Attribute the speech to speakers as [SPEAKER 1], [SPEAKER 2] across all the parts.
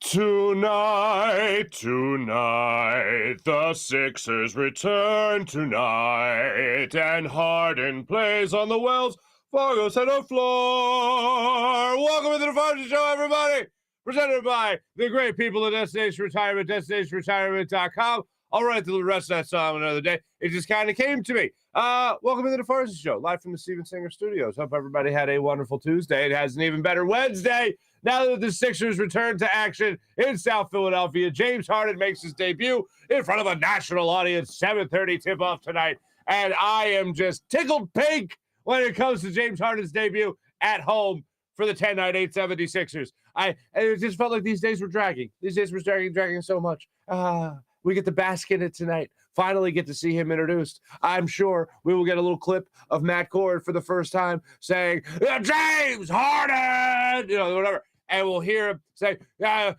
[SPEAKER 1] Tonight, the Sixers return tonight, and Harden plays on the Wells Fargo Center floor. Welcome to the Farzy Show, everybody. Presented by the great people at Destination Retirement, destinationretirement.com. I'll write the rest of that song another day. It just kind of came to me. Welcome to the Farzy Show, live from the Steven Singer Studios. Hope everybody had a wonderful Tuesday. It has an even better Wednesday. Now that the Sixers return to action in South Philadelphia, James Harden makes his debut in front of a national audience, 7:30 tip-off tonight. And I am just tickled pink when it comes to James Harden's debut at home for the 10-9 876ers. It just felt like these days were dragging. These days were dragging so much. We get to bask in it tonight. Finally get to see him introduced. I'm sure we will get a little clip of Matt Cord for the first time saying, James Harden, whatever. And we'll hear him say,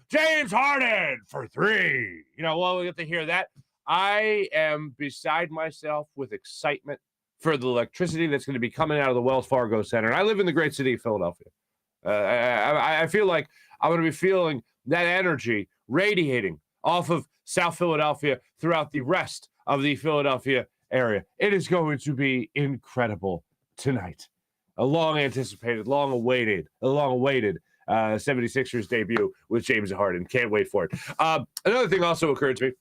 [SPEAKER 1] James Harden for three. We'll get to hear that. I am beside myself with excitement for the electricity that's going to be coming out of the Wells Fargo Center. And I live in the great city of Philadelphia. I feel like I'm going to be feeling that energy radiating off of South Philadelphia throughout the rest of the Philadelphia area. It is going to be incredible tonight. A long-anticipated, long-awaited 76ers debut with James Harden. Can't wait for it. Another thing also occurred to me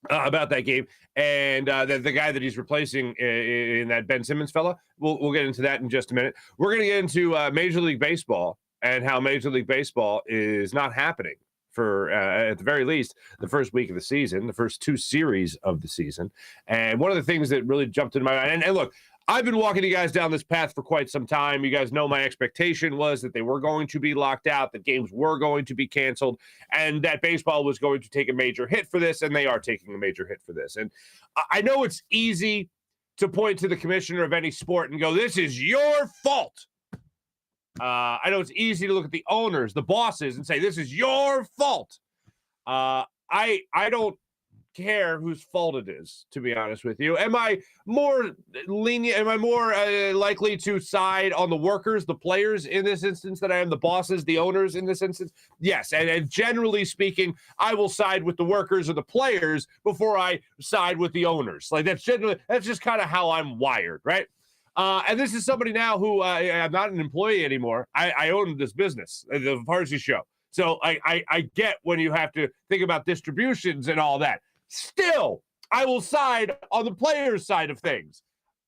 [SPEAKER 1] about that game, and the guy that he's replacing in that Ben Simmons fella, we'll get into that in just a minute. We're going to get into Major League Baseball and how Major League Baseball is not happening for, at the very least, the first week of the season, the first two series of the season. And one of the things that really jumped into my mind, and look, I've been walking you guys down this path for quite some time. You guys know my expectation was that they were going to be locked out, that games were going to be canceled, and that baseball was going to take a major hit for this, and they are taking a major hit for this. And I know it's easy to point to the commissioner of any sport and go, this is your fault. I know it's easy to look at the owners, the bosses, and say, this is your fault. I don't care whose fault it is, to be honest with you. Am I more lenient? Am I more likely to side on the workers, the players in this instance, than I am the bosses, the owners in this instance? Yes, and generally speaking, I will side with the workers or the players before I side with the owners. Like that's just kind of how I'm wired, right? And this is somebody now who I'm not an employee anymore. I own this business, the Farzy Show. So I get when you have to think about distributions and all that. Still, I will side on the players' side of things.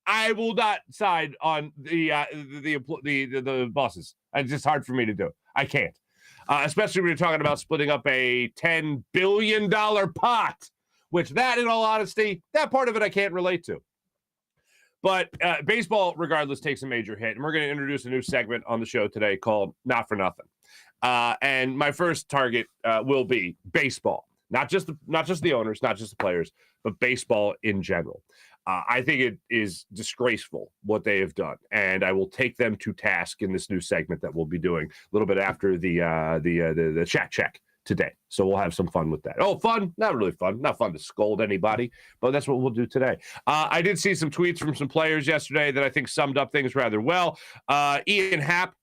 [SPEAKER 1] I will not side on the bosses. It's just hard for me to do. I can't, especially when you're talking about splitting up a $10 billion pot, which that, in all honesty, that part of it I can't relate to. But baseball, regardless, takes a major hit, and we're going to introduce a new segment on the show today called Not for Nothing. And my first target will be baseball. Not just the owners, not just the players, but baseball in general. I think it is disgraceful what they have done, and I will take them to task in this new segment that we'll be doing a little bit after the chat check today. So we'll have some fun with that. Oh, fun? Not really fun. Not fun to scold anybody, but that's what we'll do today. I did see some tweets from some players yesterday that I think summed up things rather well. Ian Happ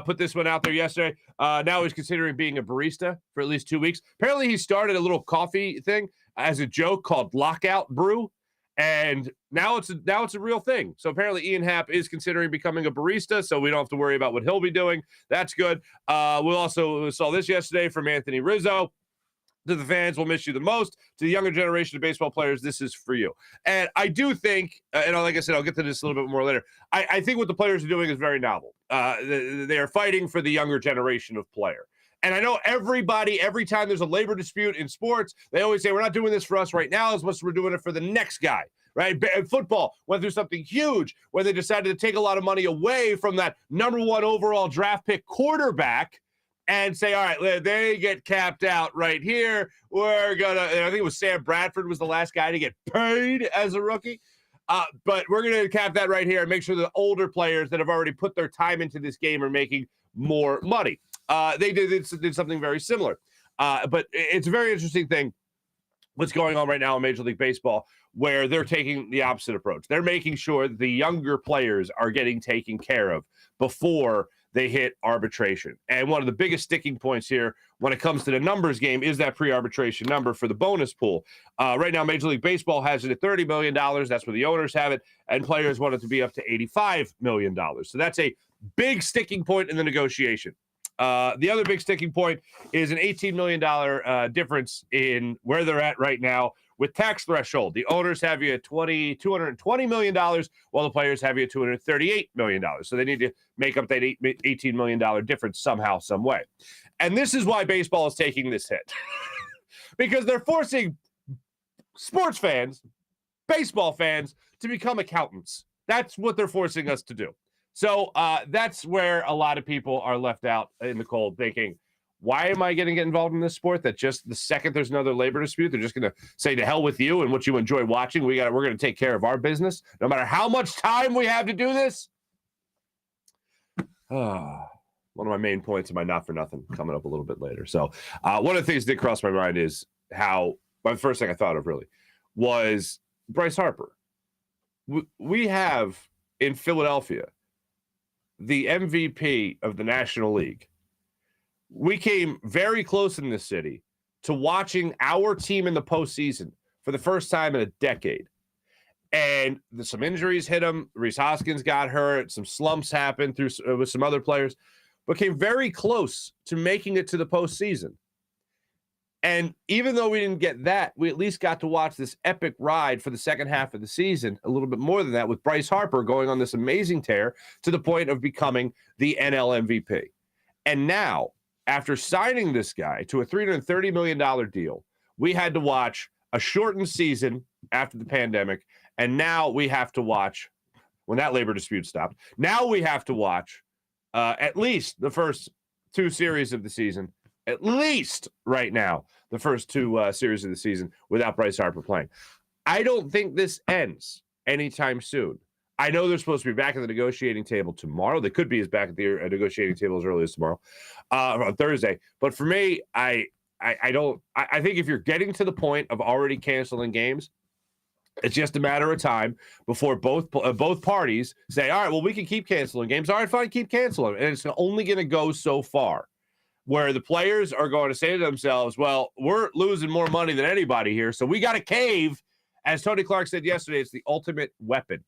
[SPEAKER 1] put this one out there yesterday. Now he's considering being a barista for at least 2 weeks. Apparently he started a little coffee thing as a joke called Lockout Brew, and now it's a real thing. So apparently Ian Happ is considering becoming a barista, so we don't have to worry about what he'll be doing. That's good. We also saw this yesterday from Anthony Rizzo. To the fans, we'll miss you the most. To the younger generation of baseball players, this is for you. And I do think, and like I said, I'll get to this a little bit more later, I think what the players are doing is very novel. They are fighting for the younger generation of player. And I know every time there's a labor dispute in sports, they always say, we're not doing this for us right now as much as we're doing it for the next guy, right? Football went through something huge when they decided to take a lot of money away from that number one overall draft pick quarterback and say, all right, they get capped out right here. We're going to, I think it was Sam Bradford was the last guy to get paid as a rookie. But we're going to cap that right here and make sure the older players that have already put their time into this game are making more money. They did something very similar. But it's a very interesting thing what's going on right now in Major League Baseball, where they're taking the opposite approach. They're making sure that the younger players are getting taken care of before they hit arbitration. And one of the biggest sticking points here when it comes to the numbers game is that pre-arbitration number for the bonus pool. Right now, Major League Baseball has it at $30 million. That's where the owners have it. And players want it to be up to $85 million. So that's a big sticking point in the negotiation. The other big sticking point is an $18 million difference in where they're at right now with tax threshold. The owners have you at $220 million, while the players have you at $238 million. So they need to make up that $18 million difference somehow, some way. And this is why baseball is taking this hit. Because they're forcing sports fans, baseball fans, to become accountants. That's what they're forcing us to do. So that's where a lot of people are left out in the cold thinking, why am I going to get involved in this sport that just the second there's another labor dispute, they're just going to say to hell with you and what you enjoy watching. We're going to take care of our business no matter how much time we have to do this. One of my main points of my not for nothing coming up a little bit later. So one of the things that crossed my mind is how my first thing I thought of really was Bryce Harper. We have in Philadelphia the MVP of the National League. We came very close in this city to watching our team in the postseason for the first time in a decade. And some injuries hit him. Rhys Hoskins got hurt. Some slumps happened with some other players, but came very close to making it to the postseason. And even though we didn't get that, we at least got to watch this epic ride for the second half of the season, a little bit more than that, with Bryce Harper going on this amazing tear to the point of becoming the NL MVP. And now, after signing this guy to a $330 million deal, we had to watch a shortened season after the pandemic, and now we have to watch, when that labor dispute stopped, now we have to watch at least the first two series of the season, at least right now, the first two series of the season without Bryce Harper playing. I don't think this ends anytime soon. I know they're supposed to be back at the negotiating table tomorrow. They could be back at the negotiating table as early as tomorrow, on Thursday. But for me, I think if you're getting to the point of already canceling games, it's just a matter of time before both parties say, all right, well, we can keep canceling games. All right, fine, keep canceling. And it's only going to go so far, where the players are going to say to themselves, well, we're losing more money than anybody here, so we got to cave. As Tony Clark said yesterday, it's the ultimate weapon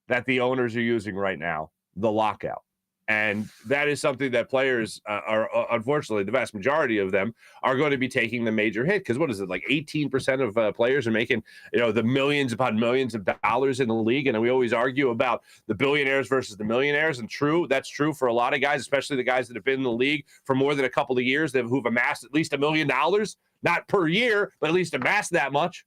[SPEAKER 1] that the owners are using right now, the lockout. And that is something that players are, unfortunately, the vast majority of them are going to be taking the major hit. Because what is it, like 18% of players are making, the millions upon millions of dollars in the league. And we always argue about the billionaires versus the millionaires. And that's true for a lot of guys, especially the guys that have been in the league for more than a couple of years, who've amassed at least $1 million, not per year, but at least amassed that much.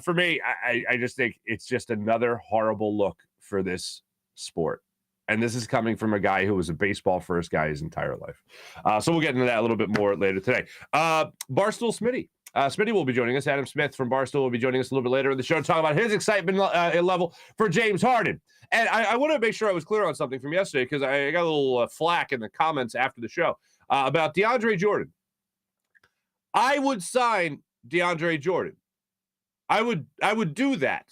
[SPEAKER 1] For me, I just think it's just another horrible look for this sport. And this is coming from a guy who was a baseball first guy his entire life. So we'll get into that a little bit more later today. Barstool Smitty. Smitty will be joining us. Adam Smith from Barstool will be joining us a little bit later in the show to talk about his excitement level for James Harden. And I want to make sure I was clear on something from yesterday, because I got a little flack in the comments after the show about DeAndre Jordan. I would sign DeAndre Jordan. I would do that.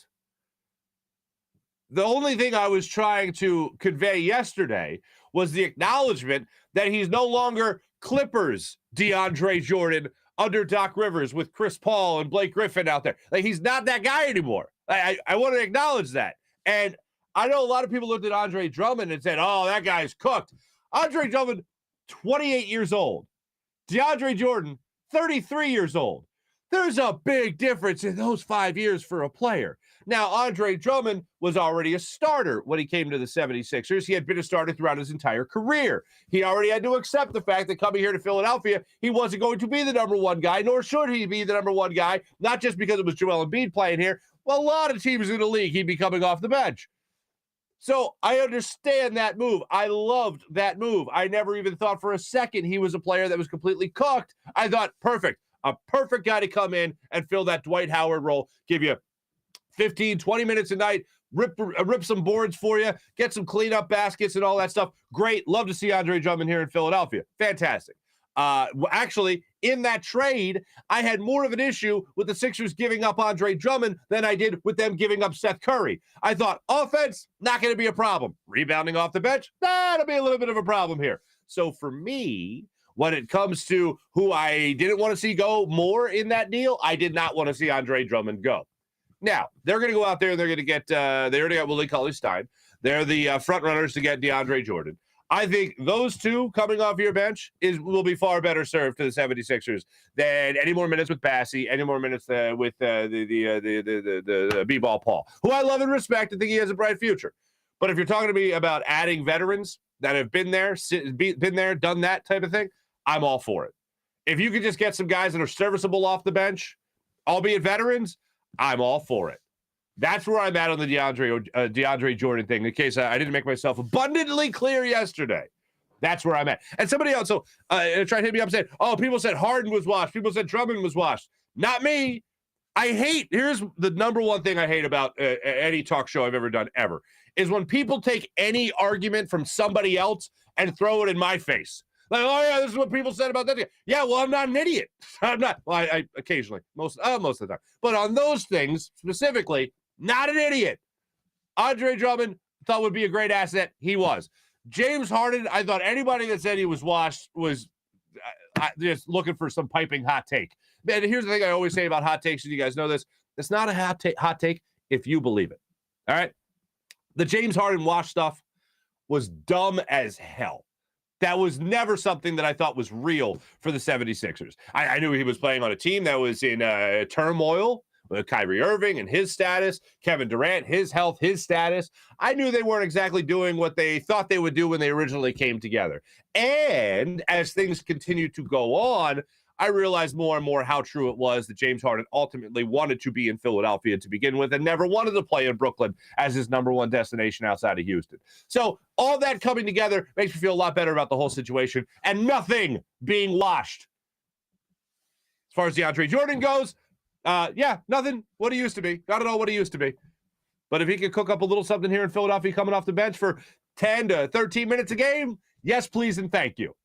[SPEAKER 1] The only thing I was trying to convey yesterday was the acknowledgement that he's no longer Clippers DeAndre Jordan under Doc Rivers with Chris Paul and Blake Griffin out there. Like, he's not that guy anymore. I want to acknowledge that. And I know a lot of people looked at Andre Drummond and said, oh, that guy's cooked. Andre Drummond, 28 years old. DeAndre Jordan, 33 years old. There's a big difference in those 5 years for a player. Now, Andre Drummond was already a starter when he came to the 76ers. He had been a starter throughout his entire career. He already had to accept the fact that coming here to Philadelphia, he wasn't going to be the number one guy, nor should he be the number one guy, not just because it was Joel Embiid playing here. Well, a lot of teams in the league, he'd be coming off the bench. So I understand that move. I loved that move. I never even thought for a second he was a player that was completely cooked. I thought, perfect. A perfect guy to come in and fill that Dwight Howard role, give you 15, 20 minutes a night, rip some boards for you, get some cleanup baskets and all that stuff. Great. Love to see Andre Drummond here in Philadelphia. Fantastic. Actually, in that trade, I had more of an issue with the Sixers giving up Andre Drummond than I did with them giving up Seth Curry. I thought offense, not going to be a problem. Rebounding off the bench, that'll be a little bit of a problem here. So for me, when it comes to who I didn't want to see go more in that deal, I did not want to see Andre Drummond go. Now, they're going to go out there and they're going to get, they already got Willie Cauley-Stein. They're the front runners to get DeAndre Jordan. I think those two coming off your bench will be far better served to the 76ers than any more minutes with Bassey, any more minutes with the B-ball Paul, who I love and respect and think he has a bright future. But if you're talking to me about adding veterans that have been there, done that type of thing, I'm all for it. If you could just get some guys that are serviceable off the bench, albeit veterans, I'm all for it. That's where I'm at on the DeAndre Jordan thing, in case I didn't make myself abundantly clear yesterday. That's where I'm at. And somebody else tried to hit me up saying, oh, people said Harden was washed. People said Drummond was washed. Not me. Here's the number one thing I hate about any talk show I've ever done ever, is when people take any argument from somebody else and throw it in my face. Like, oh, yeah, this is what people said about that. Yeah, well, I'm not an idiot. I'm not. Well, I occasionally, most of the time. But on those things specifically, not an idiot. Andre Drummond thought would be a great asset. He was. James Harden, I thought anybody that said he was washed was just looking for some piping hot take. Man, here's the thing I always say about hot takes, and you guys know this. It's not a hot take if you believe it. All right? The James Harden wash stuff was dumb as hell. That was never something that I thought was real for the 76ers. I knew he was playing on a team that was in turmoil with Kyrie Irving and his status, Kevin Durant, his health, his status. I knew they weren't exactly doing what they thought they would do when they originally came together. And as things continued to go on, I realized more and more how true it was that James Harden ultimately wanted to be in Philadelphia to begin with and never wanted to play in Brooklyn as his number one destination outside of Houston. So all that coming together makes me feel a lot better about the whole situation and nothing being washed. As far as DeAndre Jordan goes, nothing what he used to be. Not at all what he used to be. But if he could cook up a little something here in Philadelphia coming off the bench for 10 to 13 minutes a game, yes, please, and thank you.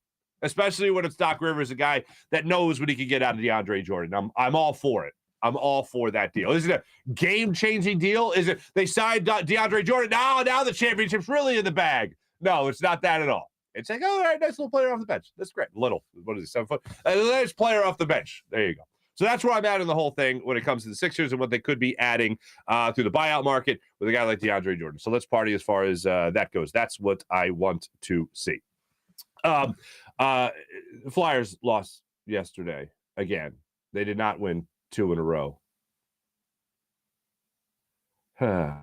[SPEAKER 1] Especially when it's Doc Rivers, a guy that knows what he can get out of DeAndre Jordan. I'm all for it. I'm all for that deal. Is it a game-changing deal? Is it they signed DeAndre Jordan? Now the championship's really in the bag. No, it's not that at all. It's like, all right, nice little player off the bench. That's great. What is he, 7 foot? A nice player off the bench. There you go. So that's where I'm at in the whole thing when it comes to the Sixers and what they could be adding through the buyout market with a guy like DeAndre Jordan. So let's party as far as that goes. That's what I want to see. Flyers lost yesterday again. They did not win 2 in a row. It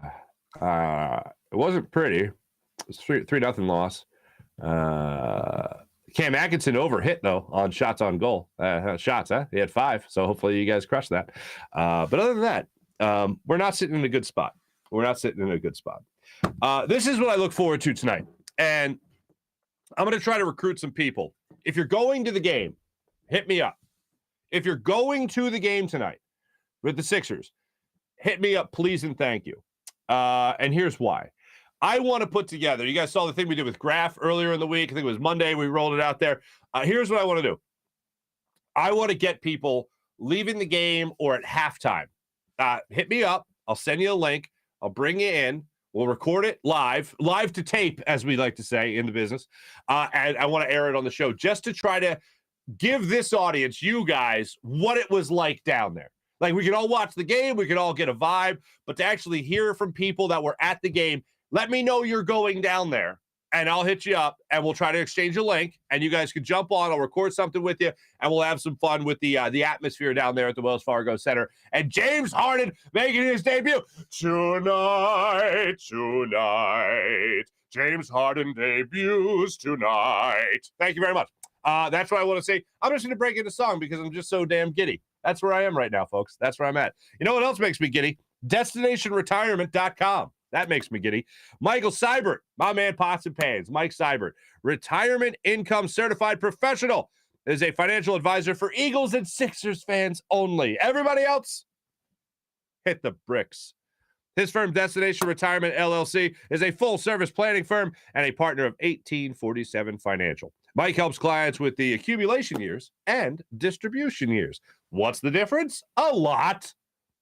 [SPEAKER 1] wasn't pretty. It was 3-0 loss. Cam Atkinson overhit though on shots on goal. Shots, huh? He had 5, so hopefully you guys crushed that. But other than that, we're not sitting in a good spot. This is what I look forward to tonight, and I'm going to try to recruit some people. If you're going to the game, hit me up. If you're going to the game tonight with the Sixers, hit me up, please, and thank you. And here's why. I want to put together, you guys saw the thing we did with Graph earlier in the week. I think it was Monday. We rolled it out there. Here's what I want to do. I want to get people leaving the game or at halftime. Hit me up. I'll send you a link. I'll bring you in. We'll record it live to tape, as we like to say in the business. And I want to air it on the show just to try to give this audience, you guys, what it was like down there. Like, we can all watch the game. We can all get a vibe. But to actually hear from people that were at the game, let me know you're going down there, and I'll hit you up, and we'll try to exchange a link, and you guys can jump on. I'll record something with you, and we'll have some fun with the atmosphere down there at the Wells Fargo Center. And James Harden making his debut tonight. James Harden debuts tonight. Thank you very much. That's what I want to say. I'm just going to break into song because I'm just so damn giddy. That's where I am right now, folks. That's where I'm at. You know what else makes me giddy? DestinationRetirement.com. That makes me giddy. Michael Seibert, my man, Pots and Pans. Mike Seibert, retirement income certified professional, is a financial advisor for Eagles and Sixers fans only. Everybody else, hit the bricks. His firm, Destination Retirement LLC, is a full-service planning firm and a partner of 1847 Financial. Mike helps clients with the accumulation years and distribution years. What's the difference? A lot.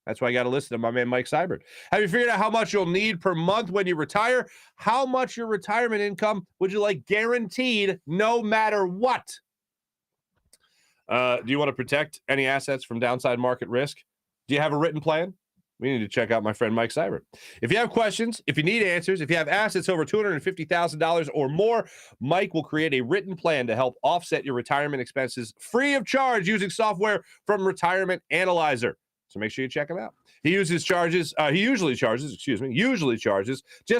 [SPEAKER 1] That's why I got to listen to my man Mike Seibert. Have you figured out how much you'll need per month when you retire? How much your retirement income would you like guaranteed no matter what? Do you want to protect any assets from downside market risk? Do you have a written plan? We need to check out my friend Mike Seibert. If you have questions, if you need answers, if you have assets over $250,000 or more, Mike will create a written plan to help offset your retirement expenses free of charge using software from Retirement Analyzer. So make sure you check him out. He usually charges just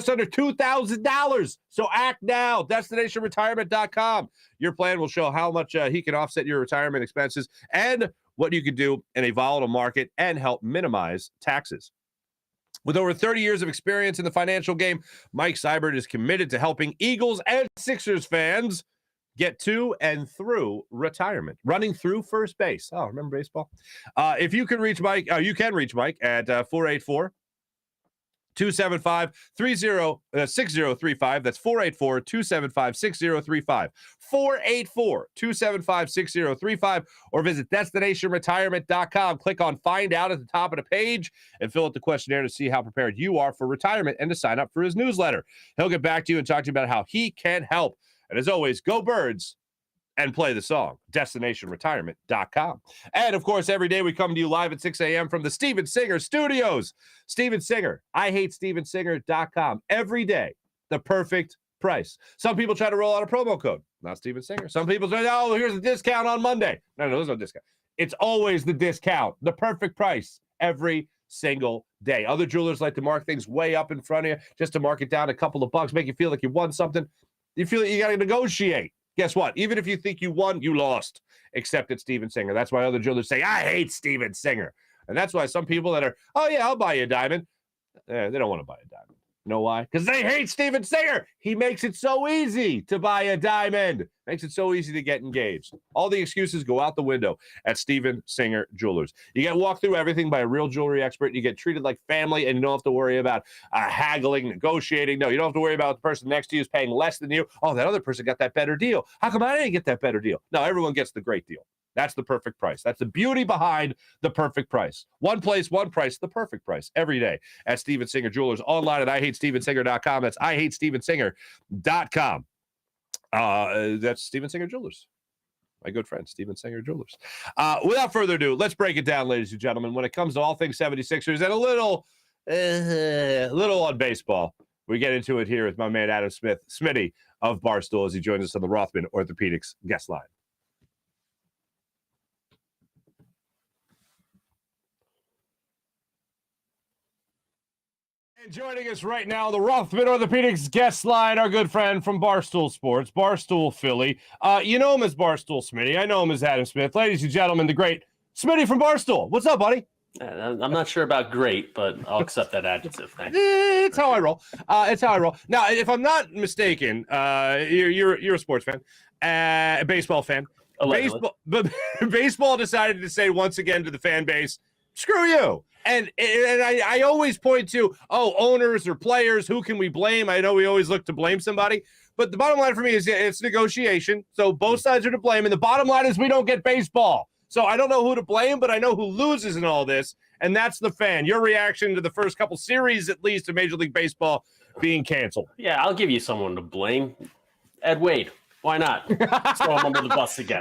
[SPEAKER 1] under $2,000. So act now. DestinationRetirement.com. Your plan will show how much he can offset your retirement expenses and what you can do in a volatile market and help minimize taxes. With over 30 years of experience in the financial game, Mike Seibert is committed to helping Eagles and Sixers fans get to and through retirement, running through first base. Oh, remember baseball? If you can reach Mike, you can reach Mike at 484-275-6035. That's 484-275-6035. 484-275-6035. Or visit destinationretirement.com. Click on Find Out at the top of the page and fill out the questionnaire to see how prepared you are for retirement and to sign up for his newsletter. He'll get back to you and talk to you about how he can help. And as always, go Birds and play the song, destinationretirement.com. And, of course, every day we come to you live at 6 a.m. from the Steven Singer Studios. Steven Singer, IHateStevenSinger.com. Every day, the perfect price. Some people try to roll out a promo code. Not Steven Singer. Some people say, oh, here's a discount on Monday. No, there's no discount. It's always the discount, the perfect price every single day. Other jewelers like to mark things way up in front of you just to mark it down a couple of bucks, make you feel like you won something. You feel like you got to negotiate. Guess what? Even if you think you won, you lost. Except it's Steven Singer. That's why other jewelers say, I hate Steven Singer. And that's why some people that are, oh, yeah, I'll buy you a diamond. They don't want to buy a diamond. You know why? Because they hate Steven Singer. He makes it so easy to buy a diamond. Makes it so easy to get engaged. All the excuses go out the window at Steven Singer Jewelers. You get walked through everything by a real jewelry expert. You get treated like family, and you don't have to worry about haggling, negotiating. No, you don't have to worry about the person next to you is paying less than you. Oh, that other person got that better deal. How come I didn't get that better deal? No, everyone gets the great deal. That's the perfect price. That's the beauty behind the perfect price. One place, one price, the perfect price every day at Steven Singer Jewelers. Online at IHateStevenSinger.com. That's IHateStevenSinger.com. That's Steven Singer Jewelers. My good friend, Steven Singer Jewelers. Without further ado, let's break it down, ladies and gentlemen. When it comes to all things 76ers and a little on baseball, we get into it here with my man Adam Smith, Smitty of Barstool, as he joins us on the Rothman Orthopaedics guest line. And joining us right now, the Rothman Orthopaedics guest line, our good friend from Barstool Sports, Barstool Philly. You know him as Barstool Smitty. I know him as Adam Smith. Ladies and gentlemen, the great Smitty from Barstool. What's up, buddy?
[SPEAKER 2] I'm not sure about great, but I'll accept that adjective. Thanks.
[SPEAKER 1] It's how I roll. Now, if I'm not mistaken, you're a sports fan, a baseball fan. Baseball decided to say once again to the fan base, screw you. And I always point to, owners or players, who can we blame? I know we always look to blame somebody. But the bottom line for me is it's negotiation. So both sides are to blame. And the bottom line is we don't get baseball. So I don't know who to blame, but I know who loses in all this. And that's the fan. Your reaction to the first couple series, at least, of Major League Baseball being canceled.
[SPEAKER 2] Yeah, I'll give you someone to blame. Ed Wade. Why not? Let's throw him under the bus again.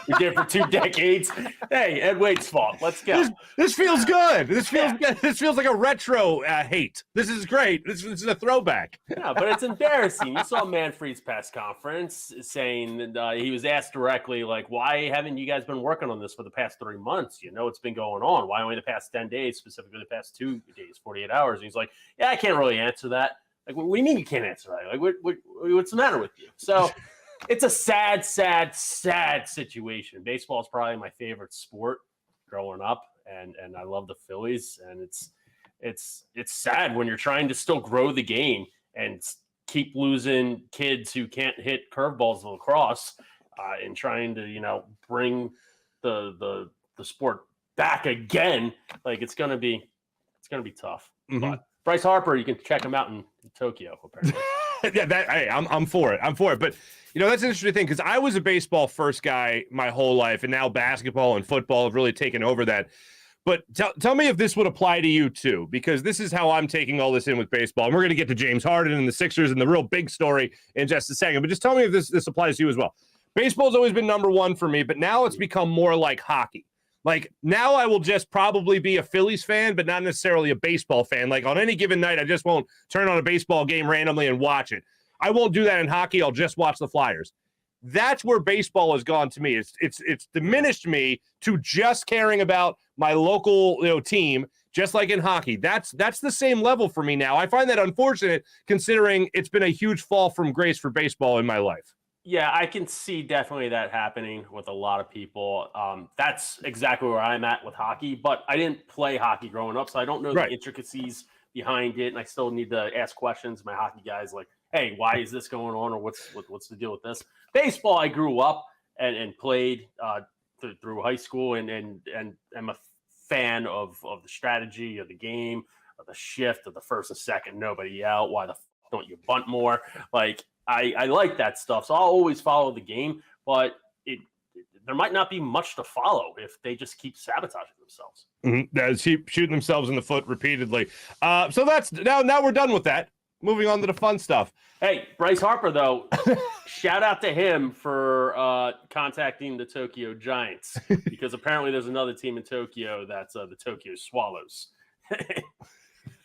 [SPEAKER 2] We did it for 2 decades. Hey, Ed Wade's fault. Let's go.
[SPEAKER 1] This feels good. This feels good. This feels like a retro hate. This is great. This is a throwback.
[SPEAKER 2] Yeah, but it's embarrassing. You saw Manfred's press conference saying that he was asked directly, like, why haven't you guys been working on this for the past 3 months? You know it's been going on. Why only the past 10 days, specifically the past 2 days, 48 hours? And he's like, yeah, I can't really answer that. Like, what do you mean you can't answer that? Like, what's the matter with you? So it's a sad situation. Baseball is probably my favorite sport growing up, and I love the Phillies. And it's sad when you're trying to still grow the game and keep losing kids who can't hit curveballs of lacrosse, and trying to bring the sport back again. Like it's gonna be tough.
[SPEAKER 1] Mm-hmm.
[SPEAKER 2] But Bryce Harper, you can check him out in Tokyo, apparently.
[SPEAKER 1] Hey, I'm for it. I'm for it. But that's an interesting thing because I was a baseball first guy my whole life, and now basketball and football have really taken over that. But tell me if this would apply to you too, because this is how I'm taking all this in with baseball. And we're going to get to James Harden and the Sixers and the real big story in just a second. But just tell me if this applies to you as well. Baseball's always been number one for me, but now it's become more like hockey. Like now I will just probably be a Phillies fan, but not necessarily a baseball fan. Like on any given night, I just won't turn on a baseball game randomly and watch it. I won't do that in hockey. I'll just watch the Flyers. That's where baseball has gone to me. It's diminished me to just caring about my local team, just like in hockey. That's the same level for me now. I find that unfortunate considering it's been a huge fall from grace for baseball in my life.
[SPEAKER 2] Yeah, I can see definitely that happening with a lot of people. That's exactly where I'm at with hockey, but I didn't play hockey growing up, so I don't know the intricacies behind it, and I still need to ask questions. My hockey guys like, hey, why is this going on, or what's the deal with this? Baseball, I grew up and played through high school, and am a fan of the strategy of the game, of the shift, of the first and second, nobody out. Why the don't you bunt more? Like, I like that stuff, so I'll always follow the game, but there might not be much to follow if they just keep sabotaging themselves.
[SPEAKER 1] Keep shooting themselves in the foot repeatedly. So that's now we're done with that. Moving on to the fun stuff.
[SPEAKER 2] Hey, Bryce Harper, though, shout out to him for contacting the Tokyo Giants, because apparently there's another team in Tokyo that's the Tokyo Swallows.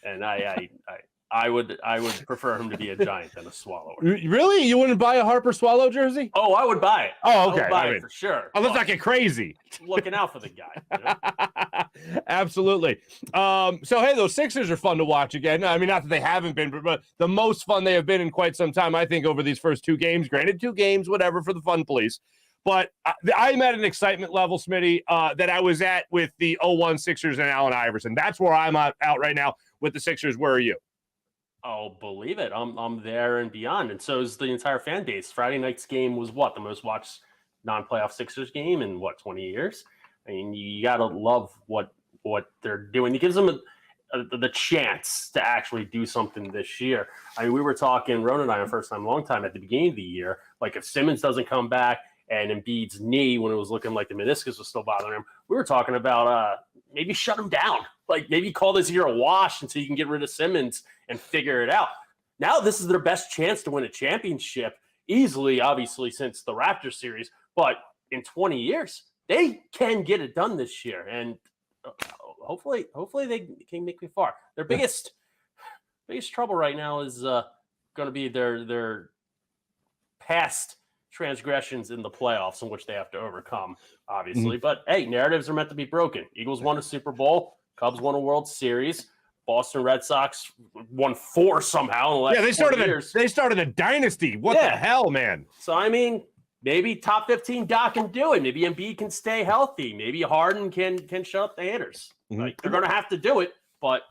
[SPEAKER 2] And I would prefer him to be a Giant than a Swallower.
[SPEAKER 1] Really? You wouldn't buy a Harper Swallow jersey?
[SPEAKER 2] Oh, I would buy it.
[SPEAKER 1] Oh, okay.
[SPEAKER 2] I would buy it for sure.
[SPEAKER 1] Oh, let's not get crazy.
[SPEAKER 2] Looking out for the guy.
[SPEAKER 1] Absolutely. So, hey, those Sixers are fun to watch again. I mean, not that they haven't been, but the most fun they have been in quite some time, I think, over these first two games. Granted, 2 games, whatever, for the fun police. But I'm at an excitement level, Smitty, that I was at with the 0-1 Sixers and Allen Iverson. That's where I'm out right now with the Sixers. Where are you?
[SPEAKER 2] Oh, believe it. I'm there and beyond. And so is the entire fan base. Friday night's game was the most watched non-playoff Sixers game in 20 years? I mean, you got to love what they're doing. It gives them the chance to actually do something this year. I mean, we were talking, Ron and I, on First Time Long Time at the beginning of the year, like if Simmons doesn't come back and Embiid's knee, when it was looking like the meniscus was still bothering him, we were talking about maybe shut him down. Like maybe call this year a wash until you can get rid of Simmons and figure it out. Now this is their best chance to win a championship easily, obviously, since the Raptors series. But in 20 years, they can get it done this year. And hopefully they can make it far. Their biggest trouble right now is going to be their past transgressions in the playoffs, in which they have to overcome, obviously. But hey, narratives are meant to be broken. Eagles won a Super Bowl. Cubs won a World Series. Boston Red Sox won 4 somehow in the last 20 years.
[SPEAKER 1] They started a dynasty. What the hell, man?
[SPEAKER 2] So, I mean, maybe top 15 Doc can do it. Maybe Embiid can stay healthy. Maybe Harden can shut up the haters. Like, they're going to have to do it, but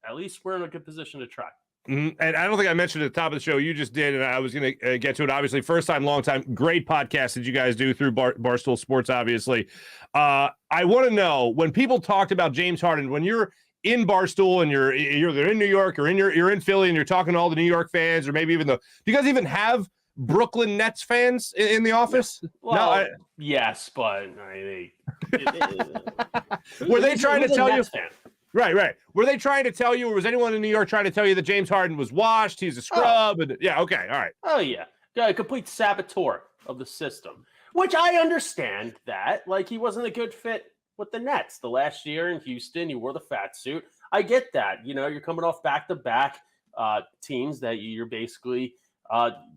[SPEAKER 2] at least we're in a good position to try.
[SPEAKER 1] And I don't think I mentioned at the top of the show. You just did, and I was going to get to it. Obviously, first time, long time. Great podcast that you guys do through Barstool Sports, obviously. I want to know, when people talked about James Harden, when you're in Barstool and you're either in New York or you're in Philly and you're talking to all the New York fans, or maybe even do you guys even have Brooklyn Nets fans in the office?
[SPEAKER 2] Well, yes, but
[SPEAKER 1] were they trying to tell you? Right. Were they trying to tell you, or was anyone in New York trying to tell you that James Harden was washed? He's a scrub. And yeah, okay, all right.
[SPEAKER 2] Oh, yeah. A complete saboteur of the system, which I understand that. Like, he wasn't a good fit with the Nets. The last year in Houston, he wore the fat suit. I get that. You know, you're coming off back-to-back teams that you're basically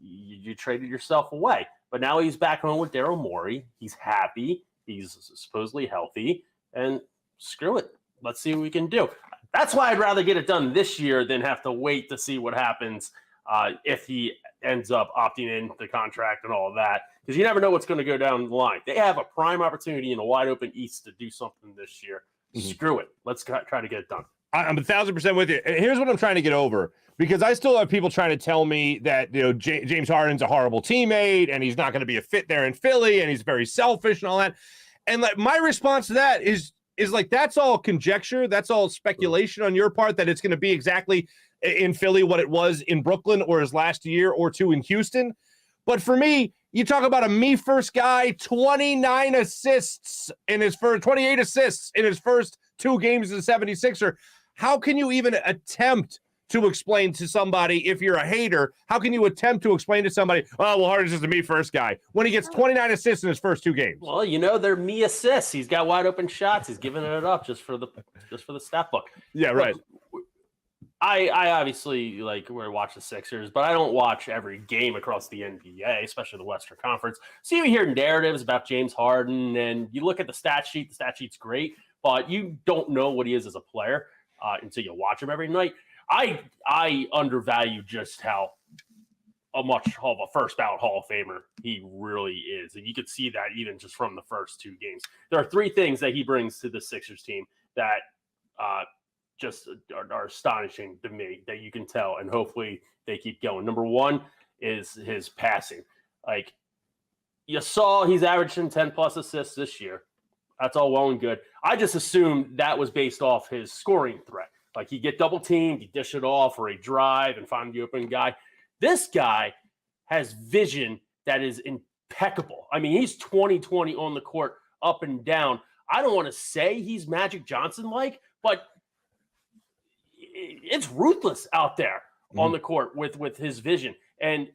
[SPEAKER 2] you traded yourself away. But now he's back home with Daryl Morey. He's happy. He's supposedly healthy. And screw it. Let's see what we can do. That's why I'd rather get it done this year than have to wait to see what happens if he ends up opting in the contract and all of that. Because you never know what's going to go down the line. They have a prime opportunity in a wide open East to do something this year. Screw it. Let's try to get it done.
[SPEAKER 1] I'm 1,000% with you. And here's what I'm trying to get over, because I still have people trying to tell me that James Harden's a horrible teammate and he's not going to be a fit there in Philly and he's very selfish and all that. And like, my response to that is, is like, that's all conjecture. That's all speculation on your part that it's going to be exactly in Philly what it was in Brooklyn or his last year or two in Houston. But for me, you talk about a me first guy, 28 assists in his first 2 games as a 76er. How can you even attempt to explain to somebody, if you're a hater, how can you attempt to explain to somebody, oh, well, Harden's just a me first guy, when he gets 29 assists in his first 2 games?
[SPEAKER 2] Well, they're me assists. He's got wide open shots. He's giving it up just for the stat book.
[SPEAKER 1] Yeah, right.
[SPEAKER 2] Look, I obviously watch the Sixers, but I don't watch every game across the NBA, especially the Western Conference. So you hear narratives about James Harden, and you look at the stat sheet. The stat sheet's great, but you don't know what he is as a player until you watch him every night. I undervalue just how much of a first ballot Hall of Famer he really is. And you could see that even just from the first 2 games. There are 3 things that he brings to the Sixers team that just are astonishing to me that you can tell, and hopefully they keep going. Number 1 is his passing. Like, you saw he's averaging 10-plus assists this year. That's all well and good. I just assumed that was based off his scoring threat. Like, he get double teamed, he dish it off, or he drive and find the open guy. This guy has vision that is impeccable. I mean, he's 20-20 on the court, up and down. I don't want to say he's Magic Johnson-like, but it's ruthless out there on the court with his vision. And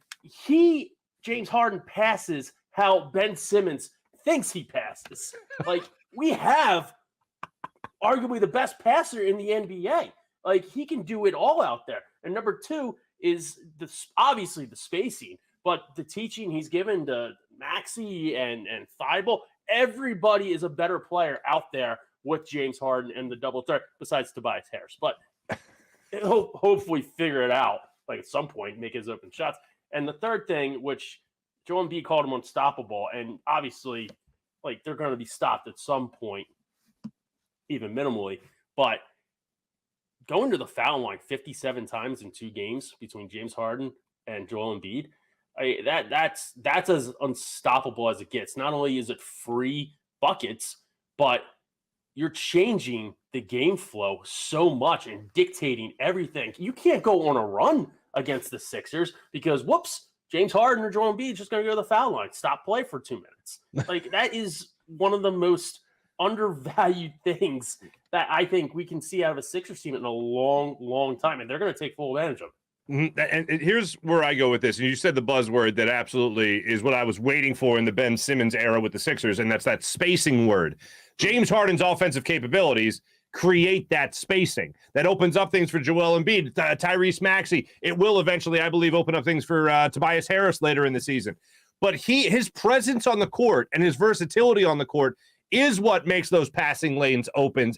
[SPEAKER 2] James Harden, passes how Ben Simmons thinks he passes. Like, we have arguably the best passer in the NBA. Like, he can do it all out there. And number 2 is obviously the spacing, but the teaching he's given to Maxey and Thibault. Everybody is a better player out there with James Harden and the double threat, besides Tobias Harris. But he'll hopefully figure it out, like, at some point, make his open shots. And the third thing, which Joel Embiid called him unstoppable, and obviously, like, they're going to be stopped at some point, even minimally, but going to the foul line 57 times in 2 games between James Harden and Joel Embiid, that's as unstoppable as it gets. Not only is it free buckets, but you're changing the game flow so much and dictating everything. You can't go on a run against the Sixers because, whoops, James Harden or Joel Embiid is just going to go to the foul line, stop play for 2 minutes. Like, that is one of the most undervalued things that I think we can see out of a Sixers team in a long, long time, and they're going to take full advantage of it.
[SPEAKER 1] And here's where I go with this. And you said the buzzword that absolutely is what I was waiting for in the Ben Simmons era with the Sixers, and that's that spacing word. James Harden's offensive capabilities create that spacing that opens up things for Joel Embiid, Tyrese Maxey. It will eventually, I believe, open up things for Tobias Harris later in the season. But his presence on the court and his versatility on the court is what makes those passing lanes open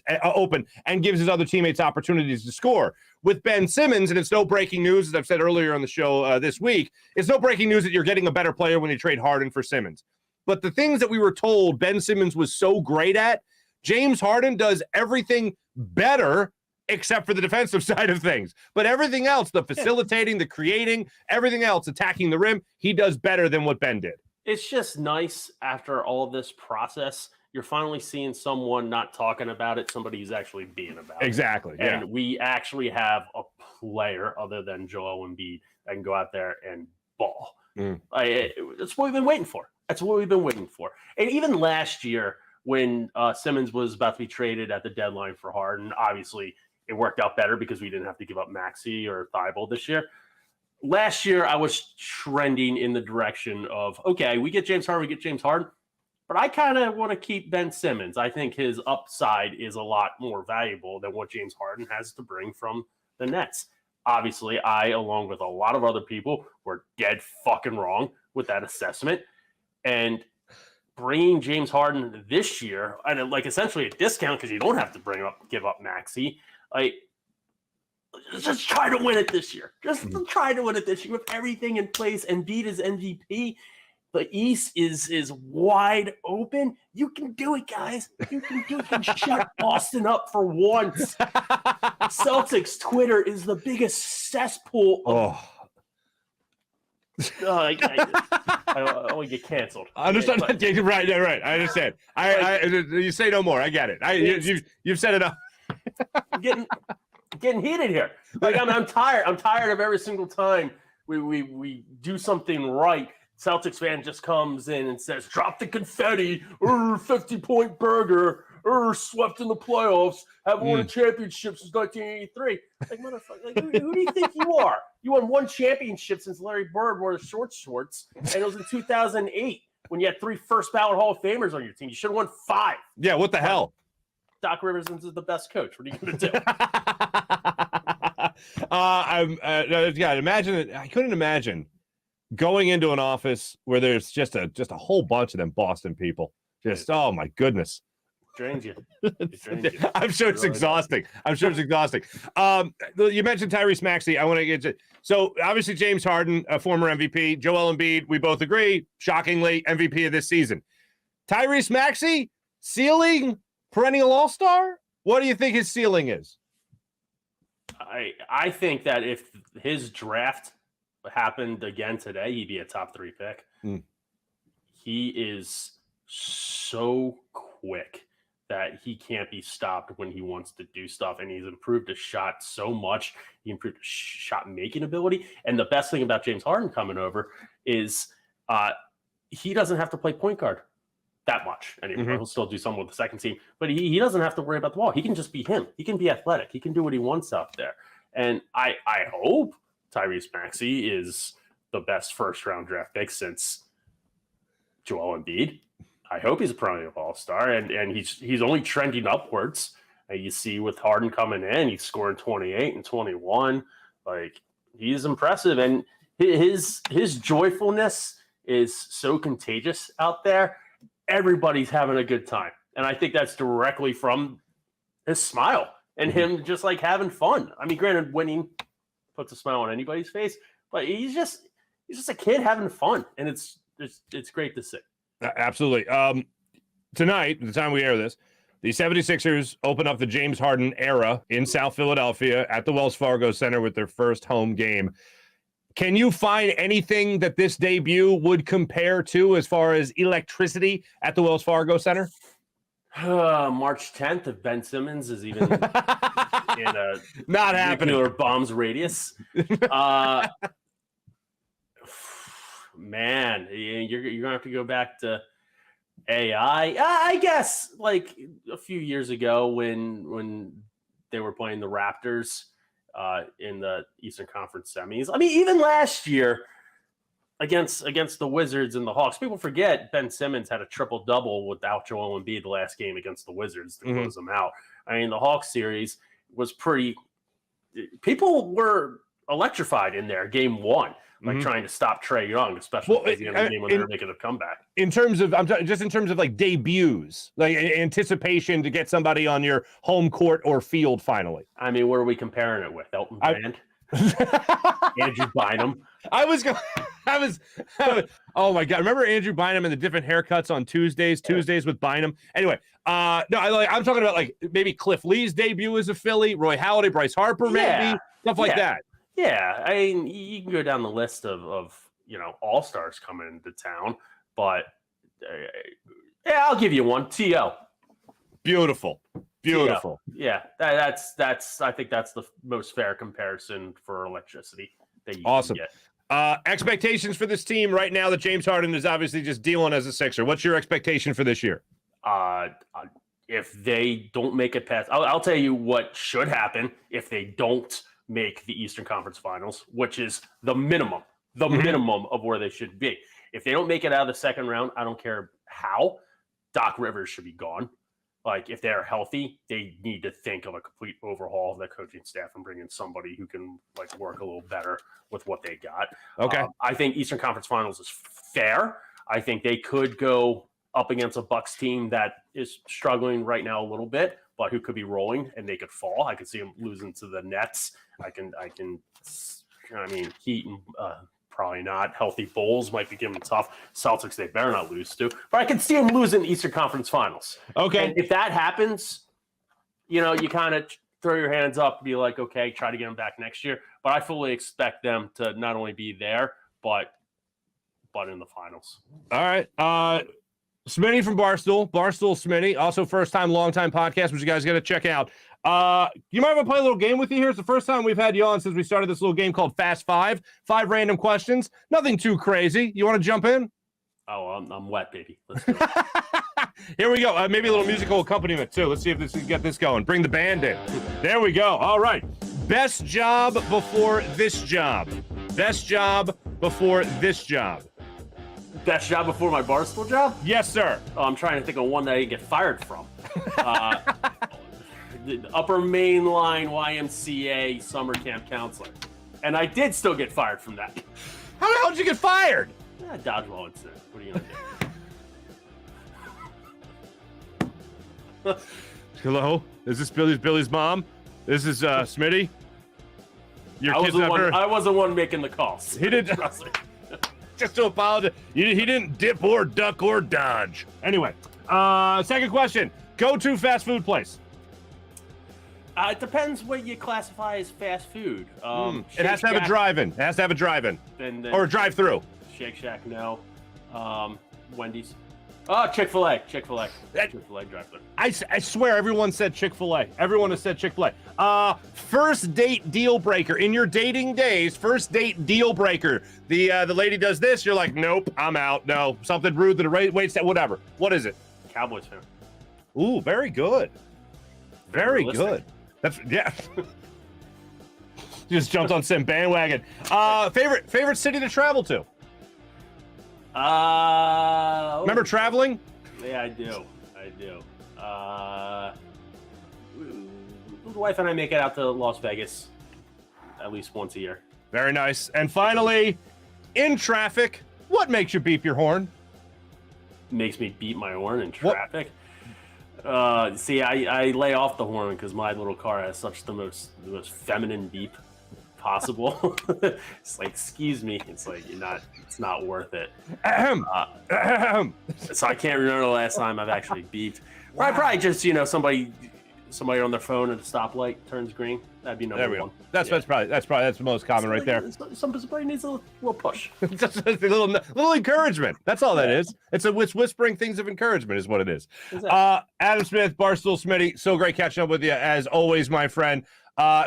[SPEAKER 1] and gives his other teammates opportunities to score. With Ben Simmons, and it's no breaking news, as I've said earlier on the show this week, it's no breaking news that you're getting a better player when you trade Harden for Simmons. But the things that we were told Ben Simmons was so great at, James Harden does everything better except for the defensive side of things. But everything else, the facilitating, the creating, everything else, attacking the rim, he does better than what Ben did.
[SPEAKER 2] It's just nice after all this process. You're finally seeing someone not talking about it, somebody who's actually being about it.
[SPEAKER 1] Exactly. Yeah.
[SPEAKER 2] And we actually have a player other than Joel Embiid that can go out there and ball. That's what we've been waiting for. And even last year when Simmons was about to be traded at the deadline for Harden, obviously it worked out better because we didn't have to give up Maxey or Thibault this year. Last year, I was trending in the direction of, okay, we get James Harden, but I kind of want to keep Ben Simmons. I think his upside is a lot more valuable than what James Harden has to bring from the Nets. Obviously, I, along with a lot of other people, were dead fucking wrong with that assessment. And bringing James Harden this year, and like essentially a discount because you don't have to give up Maxey, like, just try to win it this year. Just try to win it this year with everything in place. Embiid is MVP. The East is wide open. You can do it, guys. You can do it. You can shut Boston up for once. Celtics Twitter is the biggest cesspool of I only get canceled.
[SPEAKER 1] I understand. Right. I understand. You say no more. I get it. You've said enough.
[SPEAKER 2] Getting heated here. Like I'm tired. I'm tired of every single time we do something right. Celtics fan just comes in and says, "Drop the confetti, 50-point burger, swept in the playoffs, haven't won a championship since 1983." Like, motherfucker, like, who do you think you are? You won one championship since Larry Bird wore the shorts, and it was in 2008 when you had 3 first-ballot Hall of Famers on your team. You should have won 5.
[SPEAKER 1] Yeah, what the hell?
[SPEAKER 2] Doc Rivers is the best coach. What are you going to do?
[SPEAKER 1] Imagine it. I couldn't imagine going into an office where there's just a whole bunch of them Boston people. Just, oh my goodness.
[SPEAKER 2] Drains you.
[SPEAKER 1] I'm sure it's exhausting. You mentioned Tyrese Maxey. I want to get to, so obviously James Harden, a former MVP, Joel Embiid, we both agree, shockingly, MVP of this season. Tyrese Maxey, ceiling, perennial all-star? What do you think his ceiling is?
[SPEAKER 2] I think that if his draft happened again today, he'd be a top 3 pick. He is so quick that he can't be stopped when he wants to do stuff, and he's improved his shot so much. He improved his shot making ability, and the best thing about James Harden coming over is he doesn't have to play point guard that much anymore. He'll still do something with the second team, but he doesn't have to worry about the ball. He can just be him. He can be athletic. He can do what he wants out there. And I hope Tyrese Maxey is the best first-round draft pick since Joel Embiid. I hope he's a perennial all-star, and he's only trending upwards. You see with Harden coming in, he's scoring 28 and 21. Like, he's impressive, and his joyfulness is so contagious out there. Everybody's having a good time, and I think that's directly from his smile and him just like having fun. I mean, granted, winning puts a smile on anybody's face, but he's just a kid having fun, and it's great to see.
[SPEAKER 1] Absolutely. Tonight, the time we air this, the 76ers open up the James Harden era in South Philadelphia at the Wells Fargo Center with their first home game. Can you find anything that this debut would compare to as far as electricity at the Wells Fargo Center?
[SPEAKER 2] March 10th, if Ben Simmons is even in a
[SPEAKER 1] not happening
[SPEAKER 2] or bombs radius. Man, you're gonna have to go back to AI. I guess like a few years ago when they were playing the Raptors in the Eastern Conference semis. I mean, even last year against the Wizards and the Hawks, people forget Ben Simmons had a triple-double without Joel Embiid the last game against the Wizards to close them out. I mean, the Hawks series was pretty – people were electrified in there game 1, like trying to stop Trae Young, especially at the end of the game when they were making a comeback.
[SPEAKER 1] In terms of just in terms of like debuts, like anticipation to get somebody on your home court or field finally.
[SPEAKER 2] I mean, what are we comparing it with? Elton Brand? Andrew Bynum?
[SPEAKER 1] Oh my God. Remember Andrew Bynum and the different haircuts on Tuesdays with Bynum? Anyway, I'm talking about like maybe Cliff Lee's debut as a Philly, Roy Halladay, Bryce Harper, maybe stuff like that.
[SPEAKER 2] Yeah. I mean, you can go down the list of all-stars coming into town, but I'll give you one. T.O.
[SPEAKER 1] Beautiful.
[SPEAKER 2] T.O. Yeah. That's I think that's the most fair comparison for electricity that you can get.
[SPEAKER 1] Expectations for this team right now that James Harden is obviously just dealing as a Sixer. What's your expectation for this year?
[SPEAKER 2] If they don't make it past, I'll tell you what should happen if they don't make the Eastern Conference Finals, which is the minimum of where they should be. If they don't make it out of the second round, I don't care how, Doc Rivers should be gone. Like, if they're healthy, they need to think of a complete overhaul of their coaching staff and bring in somebody who can like work a little better with what they got.
[SPEAKER 1] Okay.
[SPEAKER 2] I think Eastern Conference Finals is fair. I think they could go up against a Bucks team that is struggling right now a little bit, but who could be rolling and they could fall. I could see them losing to the Nets. I mean, Heat and probably not. Healthy Bulls might be giving them tough. Celtics, they better not lose to. But I can see them losing the Eastern Conference Finals.
[SPEAKER 1] Okay.
[SPEAKER 2] And if that happens, you kind of throw your hands up and be like, okay, try to get them back next year. But I fully expect them to not only be there, but but in the finals.
[SPEAKER 1] All right. Smitty from Barstool. Barstool Smitty. Also first time, long time podcast, which you guys got to check out. You might want to play a little game with you here. It's the first time we've had you on since we started this little game called Fast Five. 5 random questions. Nothing too crazy. You want to jump in?
[SPEAKER 2] Oh, I'm wet, baby. Let's do it.
[SPEAKER 1] Here we go. Maybe a little musical accompaniment, too. Let's see if we can get this going. Bring the band in. There we go. All right. Best job before this job. Best job before this job.
[SPEAKER 2] Best job before my Barstool job?
[SPEAKER 1] Yes, sir.
[SPEAKER 2] Oh, I'm trying to think of one that I didn't get fired from. The Upper Mainline YMCA summer camp counselor. And I did still get fired from that.
[SPEAKER 1] How the hell did you get fired?
[SPEAKER 2] Dodgeball incident. What are you going to do?
[SPEAKER 1] Hello? Is this Billy's mom? This is Smitty?
[SPEAKER 2] I was the one making the calls.
[SPEAKER 1] He did. Just to apologize. He didn't dip or duck or dodge. Anyway, second question. Go-to fast food place.
[SPEAKER 2] It depends what you classify as fast food.
[SPEAKER 1] It has to have a drive-in. It has to have a drive-in. Or a drive-through.
[SPEAKER 2] Shake Shack, no. Wendy's. Oh, Chick-fil-A. Chick-fil-A drive-through.
[SPEAKER 1] I swear everyone said Chick-fil-A. Everyone has said Chick-fil-A. First date deal breaker. In your dating days, first date deal breaker. The lady does this, you're like, nope, I'm out. No, something rude that waits, whatever. What is it?
[SPEAKER 2] Cowboys fan.
[SPEAKER 1] Ooh, very good. Very good. That's, yeah. Just jumped on some bandwagon. Favorite city to travel to? Remember traveling?
[SPEAKER 2] Yeah, I do. The wife and I make it out to Las Vegas at least once a year.
[SPEAKER 1] Very nice. And finally, in traffic, what makes you beep your horn?
[SPEAKER 2] Makes me beep my horn in traffic? See, I lay off the horn because my little car has such the most feminine beep possible. It's like, excuse me. It's like, it's not worth it. So I can't remember the last time I've actually beeped. Wow. Probably just, somebody on their phone at a stoplight turns green. That'd be number one.
[SPEAKER 1] That's the most common right there.
[SPEAKER 2] Somebody needs a little push.
[SPEAKER 1] Just a little encouragement. That's all that is. It's whispering things of encouragement is what it is. Adam Smith, Barstool Smitty, so great catching up with you as always, my friend.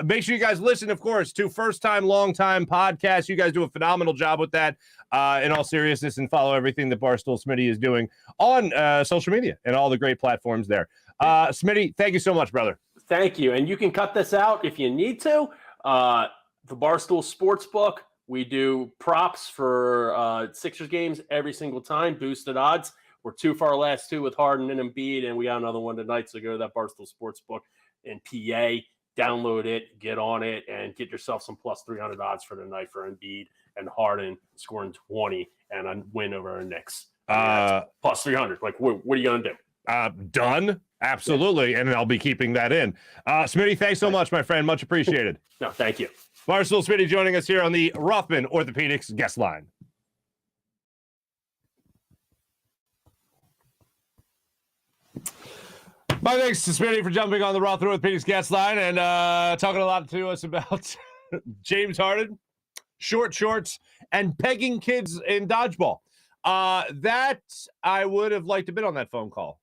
[SPEAKER 1] Make sure you guys listen, of course, to First Time, Long Time podcast. You guys do a phenomenal job with that, in all seriousness, and follow everything that Barstool Smitty is doing on social media and all the great platforms there. Smitty, thank you so much, brother.
[SPEAKER 2] Thank you. And you can cut this out if you need to. The Barstool Sportsbook, we do props for Sixers games every single time, boosted odds. We're 2 for our last 2 with Harden and Embiid, and we got another one tonight, so go to that Barstool Sportsbook in PA. Download it, get on it, and get yourself some plus 300 odds for tonight for Embiid and Harden scoring 20 and a win over our Knicks. Plus 300. Like, what are you going to do?
[SPEAKER 1] Done. Absolutely. Yeah. And I'll be keeping that in. Smitty, thanks so much, my friend. Much appreciated.
[SPEAKER 2] No, thank you.
[SPEAKER 1] Barstool Smitty joining us here on the Rothman Orthopaedics guest line. My thanks to Smitty for jumping on the Rothman Orthopaedics guest line and talking a lot to us about James Harden, short shorts, and pegging kids in dodgeball. That I would have liked to have been on that phone call.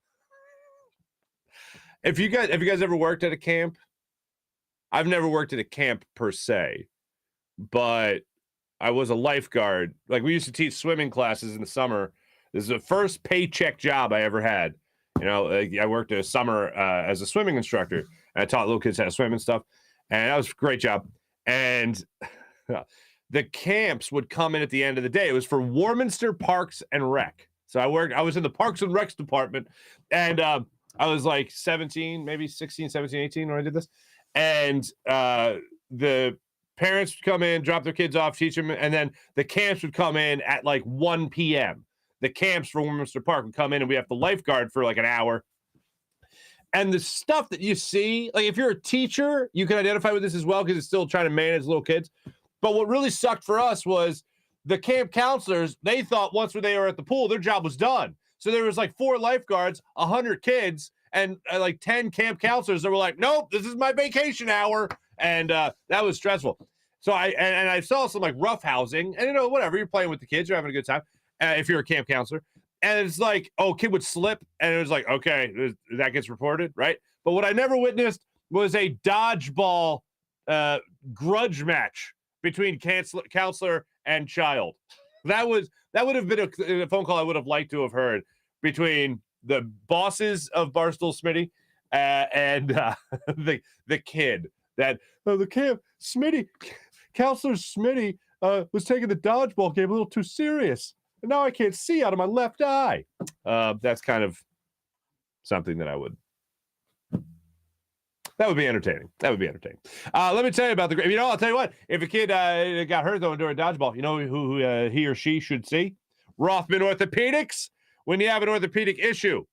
[SPEAKER 1] Have you guys ever worked at a camp? I've never worked at a camp per se, but I was a lifeguard. Like, we used to teach swimming classes in the summer. This is the first paycheck job I ever had. I worked a summer as a swimming instructor, and I taught little kids how to swim and stuff. And that was a great job. And the camps would come in at the end of the day. It was for Warminster Parks and Rec. So I was in the Parks and Recs department, and I was like 17, maybe 16, 17, 18 when I did this. And the parents would come in, drop their kids off, teach them, and then the camps would come in at like 1 p.m. The camps for Warminster Park would come in, and we have the lifeguard for like an hour. And the stuff that you see, like if you're a teacher, you can identify with this as well because it's still trying to manage little kids. But what really sucked for us was the camp counselors, they thought once they were at the pool, their job was done. So there was like 4 lifeguards, 100 kids, and like 10 camp counselors that were like, nope, this is my vacation hour. And that was stressful. So I saw some like rough housing, and whatever, you're playing with the kids, you're having a good time. if you're a camp counselor. And it's like, oh, kid would slip, and it was like, okay, that gets reported, right? But what I never witnessed was a dodgeball grudge match between counselor and child. That would have been a phone call I would have liked to have heard between the bosses of Barstool Smitty and the kid. That the camp Smitty, counselor Smitty was taking the dodgeball game a little too serious. And now I can't see out of my left eye. That's kind of something that would be entertaining. That would be entertaining. Let me tell you about I'll tell you what, if a kid got hurt though during dodgeball, you know who he or she should see? Rothman Orthopaedics. When you have an orthopedic issue,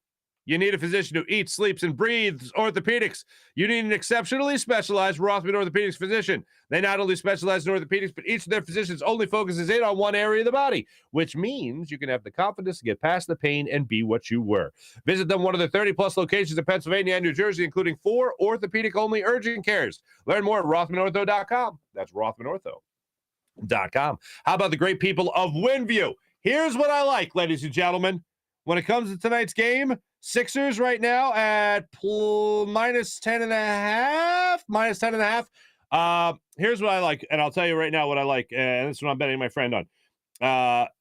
[SPEAKER 1] you need a physician who eats, sleeps, and breathes orthopedics. You need an exceptionally specialized Rothman Orthopaedics physician. They not only specialize in orthopedics, but each of their physicians only focuses in on one area of the body, which means you can have the confidence to get past the pain and be what you were. Visit them, one of the 30-plus locations in Pennsylvania and New Jersey, including 4 orthopedic-only urgent cares. Learn more at RothmanOrtho.com. That's RothmanOrtho.com. How about the great people of WinView? Here's what I like, ladies and gentlemen. When it comes to tonight's game, Sixers right now at minus 10.5. Here's what I like, and I'll tell you right now what I like, and this is what I'm betting my friend on.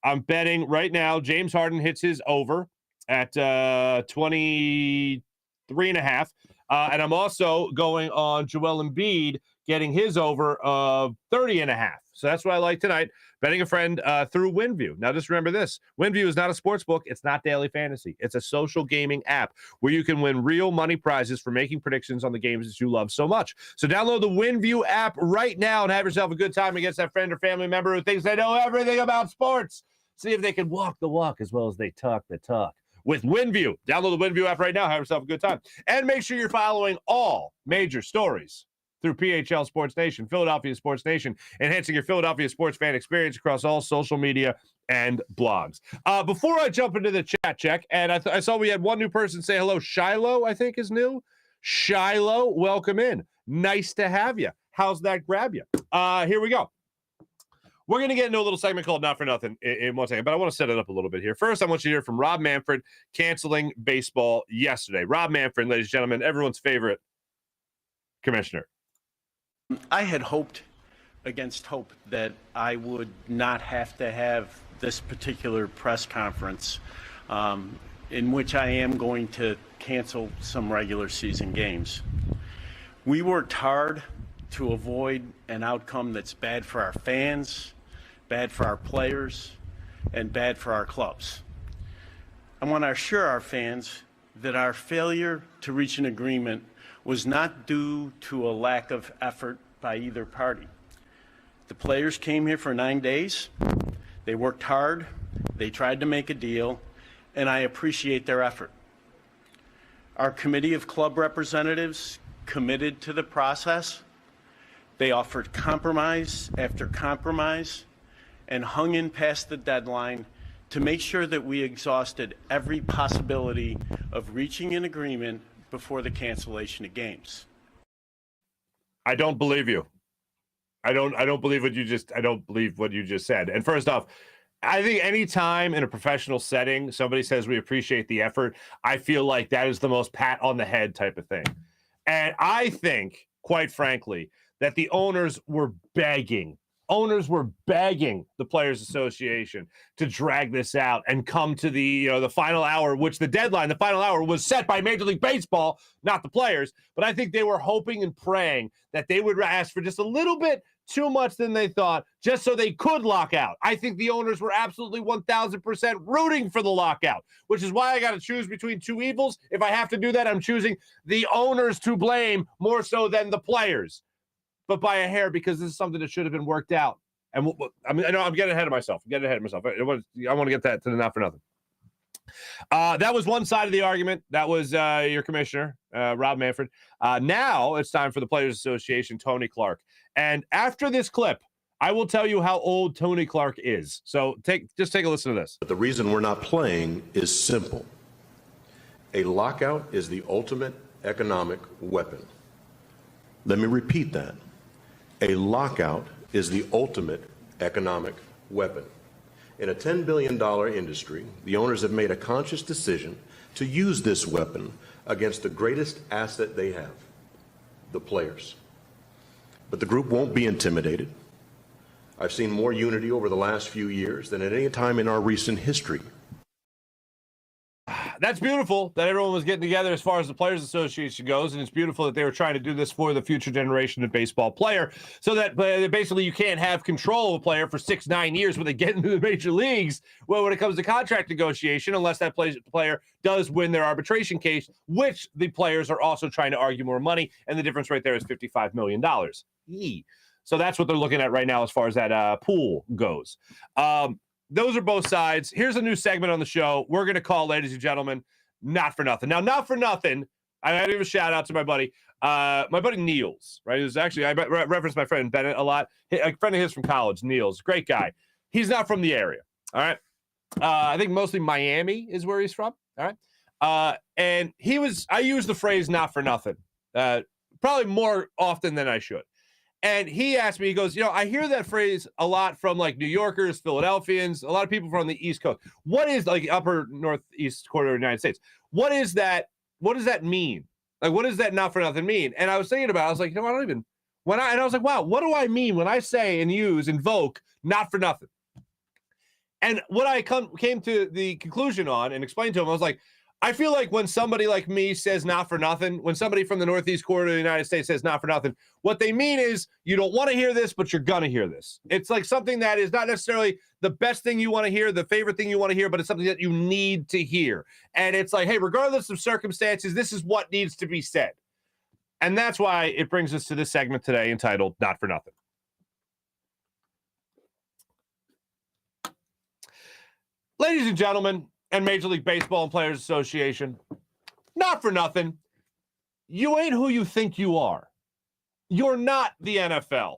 [SPEAKER 1] I'm betting right now James Harden hits his over at 23.5. And I'm also going on Joel Embiid getting his over of 30.5. So that's what I like tonight. Betting a friend through WinView. Now, just remember this. WinView is not a sports book. It's not daily fantasy. It's a social gaming app where you can win real money prizes for making predictions on the games that you love so much. So download the WinView app right now and have yourself a good time against that friend or family member who thinks they know everything about sports. See if they can walk the walk as well as they talk the talk. With WinView. Download the WinView app right now. Have yourself a good time. And make sure you're following all major stories through PHL Sports Nation, Philadelphia Sports Nation, enhancing your Philadelphia sports fan experience across all social media and blogs. Before I jump into the chat check, and I saw we had one new person say hello. Shiloh, I think, is new. Shiloh, welcome in. Nice to have you. How's that grab you? Here we go. We're going to get into a little segment called Not for Nothing in 1 second, but I want to set it up a little bit here. First, I want you to hear from Rob Manfred canceling baseball yesterday. Rob Manfred, ladies and gentlemen, everyone's favorite commissioner.
[SPEAKER 3] I had hoped against hope that I would not have to have this particular press conference in which I am going to cancel some regular season games. We worked hard to avoid an outcome that's bad for our fans, bad for our players, and bad for our clubs. I want to assure our fans that our failure to reach an agreement was not due to a lack of effort by either party. The players came here for 9 days. They worked hard. They tried to make a deal, and I appreciate their effort. Our committee of club representatives committed to the process. They offered compromise after compromise and hung in past the deadline to make sure that we exhausted every possibility of reaching an agreement before the cancellation of games.
[SPEAKER 1] I don't believe you. I don't believe what you just said. And first off, I think any time in a professional setting somebody says we appreciate the effort, I feel like that is the most pat on the head type of thing. And I think, quite frankly, that the owners were begging the Players Association to drag this out and come to the final hour, which the final hour was set by Major League Baseball, not the players. But I think they were hoping and praying that they would ask for just a little bit too much than they thought, just so they could lock out. I think the owners were absolutely 1,000% rooting for the lockout, which is why I got to choose between two evils. If I have to do that, I'm choosing the owners to blame more so than the players, but by a hair, because this is something that should have been worked out. And I know I'm getting ahead of myself. I want to get that to the Not for Nothing. That was one side of the argument. That was your commissioner, Rob Manfred. Now it's time for the Players Association, Tony Clark. And after this clip, I will tell you how old Tony Clark is. So just take a listen to this.
[SPEAKER 4] But the reason we're not playing is simple. A lockout is the ultimate economic weapon. Let me repeat that. A lockout is the ultimate economic weapon. In a $10 billion industry, the owners have made a conscious decision to use this weapon against the greatest asset they have, the players. But the group won't be intimidated. I've seen more unity over the last few years than at any time in our recent history.
[SPEAKER 1] That's beautiful that everyone was getting together as far as the Players Association goes, and it's beautiful that they were trying to do this for the future generation of baseball player, so that basically you can't have control of a player for 6-9 years when they get into the major leagues. Well, when it comes to contract negotiation, unless that player does win their arbitration case, which the players are also trying to argue more money, and the difference right there is $55 million. So that's what they're looking at right now as far as that pool goes. Those are both sides. Here's a new segment on the show. We're going to call, ladies and gentlemen, Not for Nothing. Now, Not for Nothing, I had to give a shout out to my buddy Niels, right? It was actually, I referenced my friend Bennett a lot. A friend of his from college, Niels, great guy. He's not from the area, all right? I think mostly Miami is where he's from, all right? And I use the phrase Not for Nothing probably more often than I should. And he asked me, he goes, I hear that phrase a lot from like New Yorkers, Philadelphians, a lot of people from the East Coast. What is like upper northeast quarter of the United States? What is that? What does that mean? Like, what does that Not for Nothing mean? And I was thinking about it. I was like, I don't even, and I was like, wow, what do I mean when I say and invoke Not for Nothing? And what I came to the conclusion on and explained to him, I was like, I feel like when somebody like me says Not for Nothing, when somebody from the Northeast quarter of the United States says Not for Nothing, what they mean is you don't want to hear this, but you're going to hear this. It's like something that is not necessarily the best thing you want to hear, the favorite thing you want to hear, but it's something that you need to hear. And it's like, hey, regardless of circumstances, this is what needs to be said. And that's why it brings us to this segment today entitled Not for Nothing. Ladies and gentlemen, and Major League Baseball and Players Association, not for nothing, you ain't who you think you are. You're not the NFL.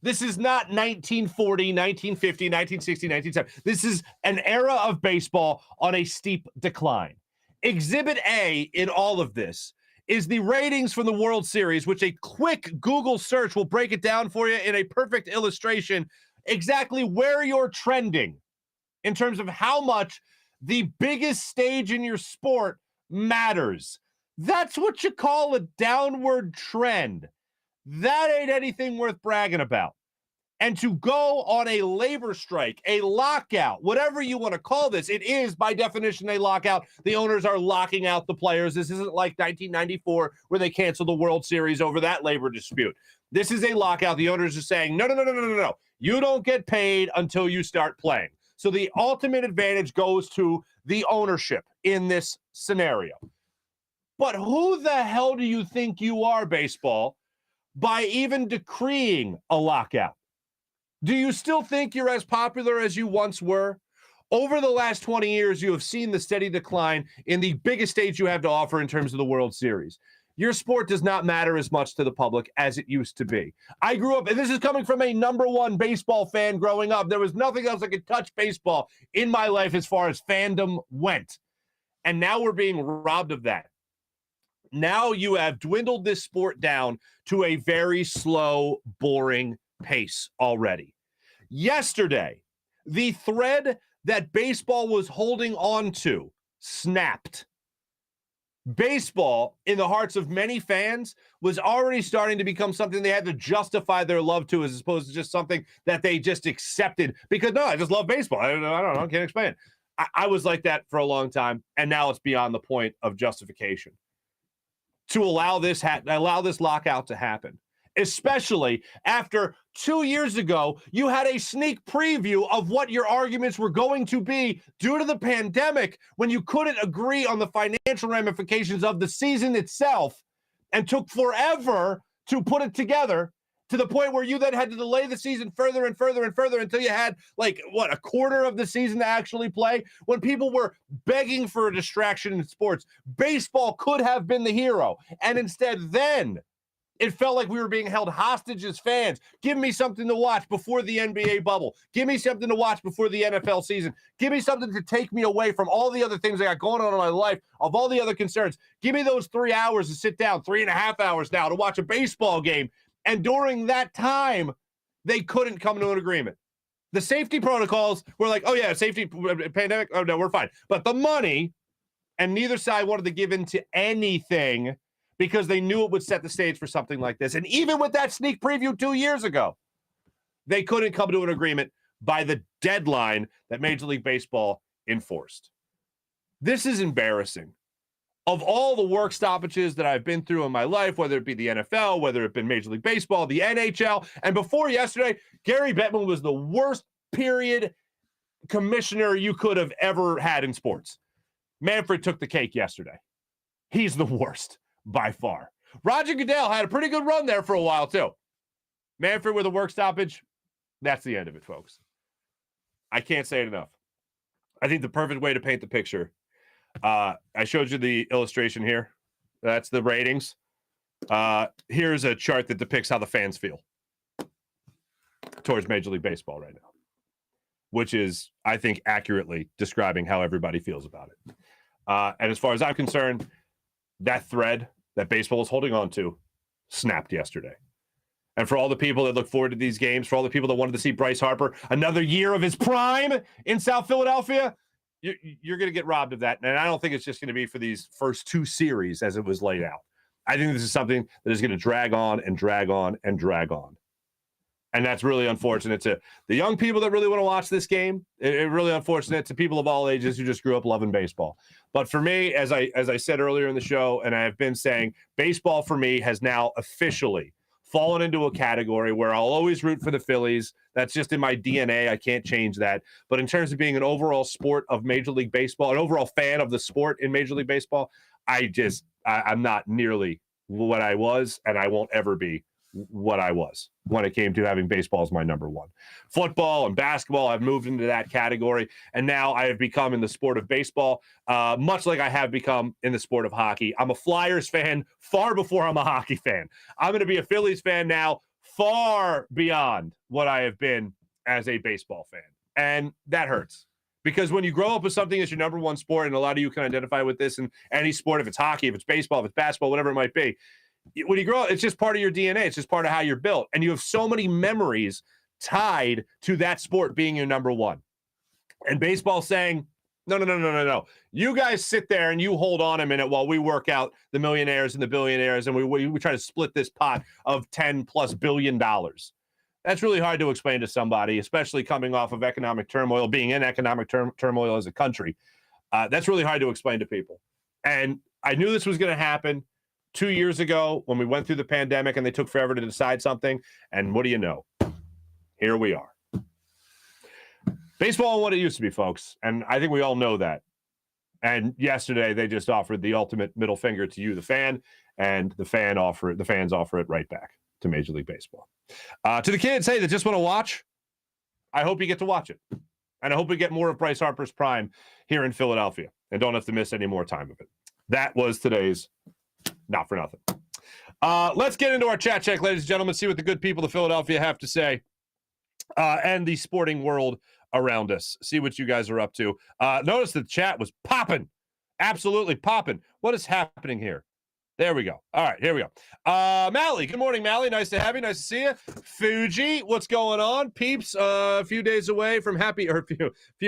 [SPEAKER 1] This is not 1940, 1950, 1960, 1970. This is an era of baseball on a steep decline. Exhibit A in all of this is the ratings from the World Series, which a quick Google search will break it down for you in a perfect illustration, exactly where you're trending in terms of how much the biggest stage in your sport matters. That's what you call a downward trend. That ain't anything worth bragging about. And to go on a labor strike, a lockout, whatever you want to call this, it is by definition a lockout. The owners are locking out the players. This isn't like 1994 where they canceled the World Series over that labor dispute. This is a lockout. The owners are saying, no. You don't get paid until you start playing. So the ultimate advantage goes to the ownership in this scenario. But who the hell do you think you are, baseball, by even decreeing a lockout? Do you still think you're as popular as you once were? Over the last 20 years, you have seen the steady decline in the biggest stage you have to offer in terms of the World Series. Your sport does not matter as much to the public as it used to be. I grew up, and this is coming from a #1 baseball fan growing up. There was nothing else that could touch baseball in my life as far as fandom went. And now we're being robbed of that. Now you have dwindled this sport down to a very slow, boring pace already. Yesterday, the thread that baseball was holding on to snapped. Baseball, in the hearts of many fans, was already starting to become something they had to justify their love to, as opposed to just something that they just accepted. Because, no, I just love baseball. I don't know. Can't explain it. I was like that for a long time, and now it's beyond the point of justification. To allow this lockout to happen, especially after 2 years ago, you had a sneak preview of what your arguments were going to be due to the pandemic when you couldn't agree on the financial ramifications of the season itself and took forever to put it together, to the point where you then had to delay the season further and further and further until you had, a quarter of the season to actually play. When people were begging for a distraction in sports, baseball could have been the hero. And instead, then it felt like we were being held hostage as fans. Give me something to watch before the NBA bubble. Give me something to watch before the NFL season. Give me something to take me away from all the other things I got going on in my life, of all the other concerns. Give me those 3 hours to sit down, 3.5 hours now, to watch a baseball game. And during that time, they couldn't come to an agreement. The safety protocols were like, oh, yeah, safety pandemic. Oh, no, we're fine. But the money, and neither side wanted to give in to anything because they knew it would set the stage for something like this. And even with that sneak preview 2 years ago, they couldn't come to an agreement by the deadline that Major League Baseball enforced. This is embarrassing. Of all the work stoppages that I've been through in my life, whether it be the NFL, whether it be Major League Baseball, the NHL, and before yesterday, Gary Bettman was the worst period commissioner you could have ever had in sports. Manfred took the cake yesterday. He's the worst by far. Roger Goodell had a pretty good run there for a while too. Manfred with a work stoppage, that's the end of it, folks. I can't say it enough. I think the perfect way to paint the picture, I showed you the illustration here. That's the ratings. Here's a chart that depicts how the fans feel towards Major League Baseball right now, which is, I think, accurately describing how everybody feels about it. And as far as I'm concerned, that thread that baseball is holding on to snapped yesterday. And for all the people that look forward to these games, for all the people that wanted to see Bryce Harper another year of his prime in South Philadelphia, you're going to get robbed of that. And I don't think it's just going to be for these first two series as it was laid out. I think this is something that is going to drag on and drag on and drag on. And that's really unfortunate to the young people that really want to watch this game. It's really unfortunate to people of all ages who just grew up loving baseball. But for me, as I said earlier in the show, and I have been saying, baseball for me has now officially fallen into a category where I'll always root for the Phillies. That's just in my DNA. I can't change that. But in terms of being an overall sport of Major League Baseball, an overall fan of the sport in Major League Baseball, I'm not nearly what I was, and I won't ever be what I was when it came to having baseball as my number one. Football and basketball, I've moved into that category, and now I have become in the sport of baseball, much like I have become in the sport of hockey. I'm a Flyers fan far before I'm a hockey fan. I'm going to be a Phillies fan now far beyond what I have been as a baseball fan, and that hurts. Because when you grow up with something as your number one sport, and a lot of you can identify with this in any sport, if it's hockey, if it's baseball, if it's basketball, whatever it might be, when you grow up, it's just part of your DNA. It's just part of how you're built. And you have so many memories tied to that sport being your number one. And baseball saying, no. You guys sit there and you hold on a minute while we work out the millionaires and the billionaires, and we try to split this pot of $10+ billion. That's really hard to explain to somebody, especially coming off of economic turmoil, being in economic turmoil as a country. That's really hard to explain to people. And I knew this was going to happen 2 years ago when we went through the pandemic and they took forever to decide something. And what do you know? Here we are. Baseball and what it used to be, folks. And I think we all know that. And yesterday they just offered the ultimate middle finger to you, the fan, and the fans offer it right back to Major League Baseball. To the kids, hey, that just want to watch, I hope you get to watch it. And I hope we get more of Bryce Harper's prime here in Philadelphia and don't have to miss any more time of it. That was today's Not for Nothing. Let's get into our chat check, ladies and gentlemen, see what the good people of Philadelphia have to say and the sporting world around us. See what you guys are up to. Notice the chat was popping. Absolutely popping. What is happening here? There we go. All right, here we go. Mally, good morning, Mally. Nice to have you. Nice to see you. Fuji, what's going on? Peeps, a few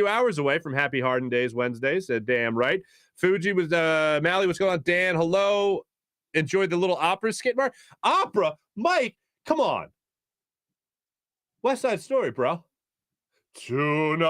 [SPEAKER 1] hours away from Happy Harden Days Wednesdays. Damn right. Fuji was Mally, what's going on? Dan, hello. Enjoyed the little opera skit, Mark. Opera, Mike, come on. West Side Story, bro. Tonight.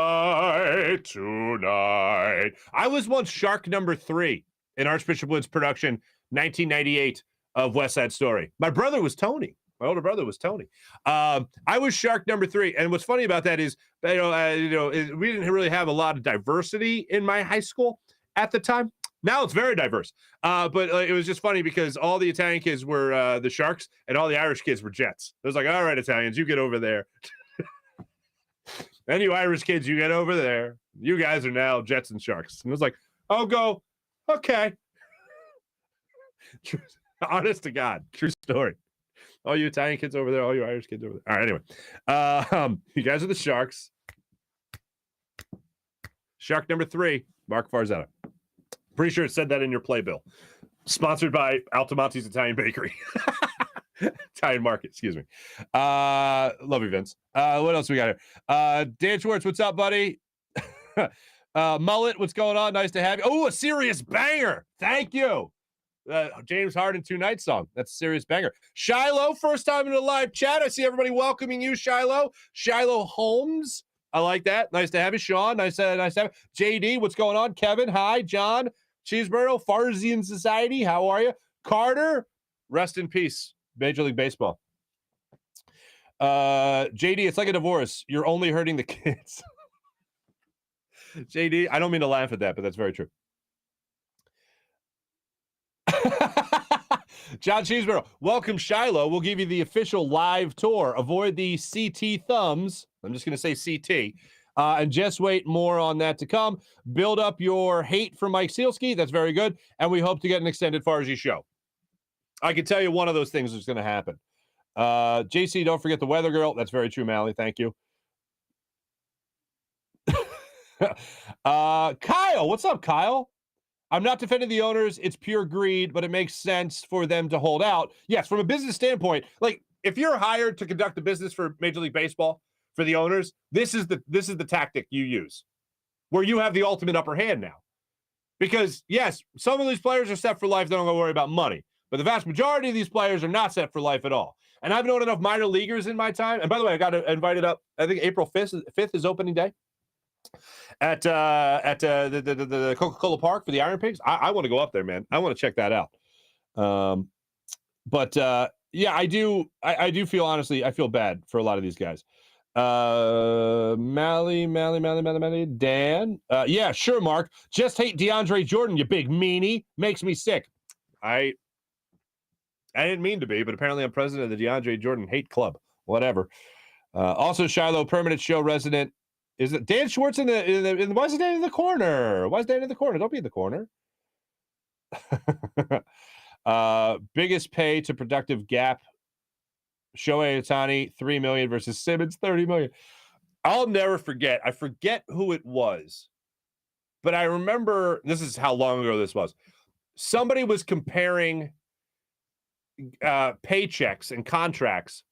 [SPEAKER 1] I was once shark number 3 in Archbishop Wood's production, 1998 of West Side Story. My brother was Tony. My older brother was Tony. I was shark number 3. And what's funny about that is, we didn't really have a lot of diversity in my high school at the time. Now it's very diverse. But it was just funny because all the Italian kids were the Sharks and all the Irish kids were Jets. It was like, all right, Italians, you get over there. And you Irish kids, you get over there. You guys are now Jets and Sharks. And it was like, oh, go. Okay. Honest to God. True story. All you Italian kids over there, all you Irish kids over there. All right, anyway. You guys are the Sharks. Shark number 3, Marc Farzetta. Pretty sure it said that in your playbill. Sponsored by Altamonte's Italian Bakery. Italian market, excuse me. Love you, Vince. What else we got here? Dan Schwartz, what's up, buddy? Mullet, what's going on? Nice to have you. Oh, a serious banger. Thank you. James Harden 2 Nights song. That's a serious banger. Shiloh, first time in the live chat. I see everybody welcoming you, Shiloh. Shiloh Holmes. I like that. Nice to have you, Sean. Nice to have you. JD, what's going on? Kevin, hi. John, Cheeseburger, Farzy in Society. How are you? Carter, rest in peace. Major League Baseball. JD, it's like a divorce. You're only hurting the kids. JD, I don't mean to laugh at that, but that's very true. John Cheeseburger, welcome, Shiloh. We'll give you the official live tour. Avoid the CT thumbs. I'm just going to say CT. And just wait, more on that to come. Build up your hate for Mike Sealski. That's very good. And we hope to get an extended Farzy show. I can tell you one of those things is going to happen. JC, don't forget the weather girl. That's very true, Mally. Thank you. Kyle, what's up, Kyle? I'm not defending the owners. It's pure greed, but it makes sense for them to hold out. Yes, from a business standpoint, like if you're hired to conduct the business for Major League Baseball, for the owners, this is the tactic you use, where you have the ultimate upper hand now. Because yes, some of these players are set for life. They don't have to worry about money. But the vast majority of these players are not set for life at all. And I've known enough minor leaguers in my time. And by the way, I got invited up. I think April 5th is opening day at the Coca-Cola Park for the Iron Pigs. I want to go up there, man. I want to check that out. But yeah, I do feel, honestly, I feel bad for a lot of these guys. Mally, Dan. Yeah, sure, Mark. Just hate DeAndre Jordan, you big meanie. Makes me sick. I didn't mean to be, but apparently I'm president of the DeAndre Jordan hate club. Whatever. Also, Shiloh, permanent show resident. Is it Dan Schwartz in the why is Dan in the corner? Why is Dan in the corner? Don't be in the corner. Biggest pay to productive gap. Shohei Ohtani, $3 million versus Simmons, $30 million. I'll never forget. I forget who it was, but I remember, this is how long ago this was. Somebody was comparing paychecks and contracts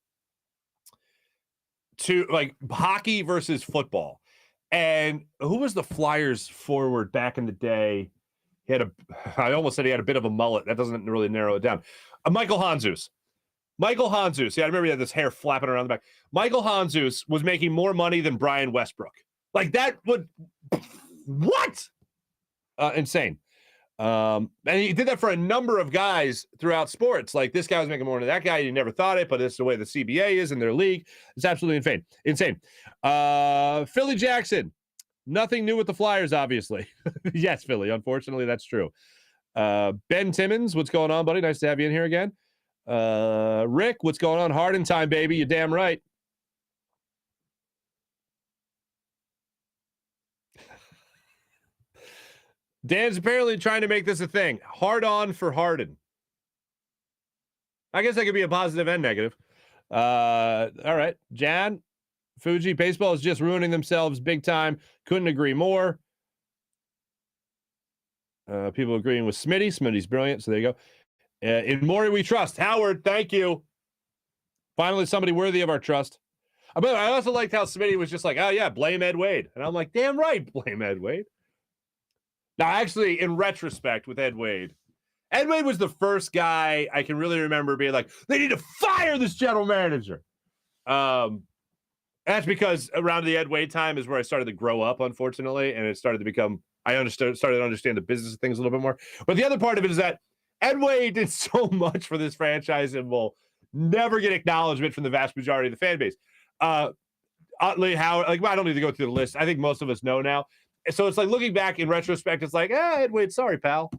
[SPEAKER 1] to like hockey versus football. And who was the Flyers forward back in the day? I almost said he had a bit of a mullet. That doesn't really narrow it down. Michael Handzus. Yeah, I remember he had this hair flapping around the back. Michael Handzus was making more money than Brian Westbrook. Like that would, what? Insane. And he did that for a number of guys throughout sports. Like this guy was making more than that guy. You never thought it, but it's the way the CBA is in their league. It's absolutely insane. Philly Jackson. Nothing new with the Flyers, obviously. Yes, Philly. Unfortunately, that's true. Ben Timmons, what's going on, buddy? Nice to have you in here again. Rick, what's going on? Harden time, baby. You're damn right. Dan's apparently trying to make this a thing. Hard on for Harden. I guess that could be a positive and negative. All right. Jan, Fuji, baseball is just ruining themselves big time. Couldn't agree more. People agreeing with Smitty. Smitty's brilliant, so there you go. In Maury we trust. Howard, thank you. Finally, somebody worthy of our trust. But I also liked how Smitty was just like, oh, yeah, blame Ed Wade. And I'm like, damn right, blame Ed Wade. Now, actually, in retrospect with Ed Wade was the first guy I can really remember being like, they need to fire this general manager. That's because around the Ed Wade time is where I started to grow up, unfortunately, and it started to become, started to understand the business of things a little bit more. But the other part of it is that Ed Wade did so much for this franchise and will never get acknowledgement from the vast majority of the fan base. Utley, Howard, like, I don't need to go through the list. I think most of us know now. So it's like looking back in retrospect, it's like, Ed Wade, sorry, pal.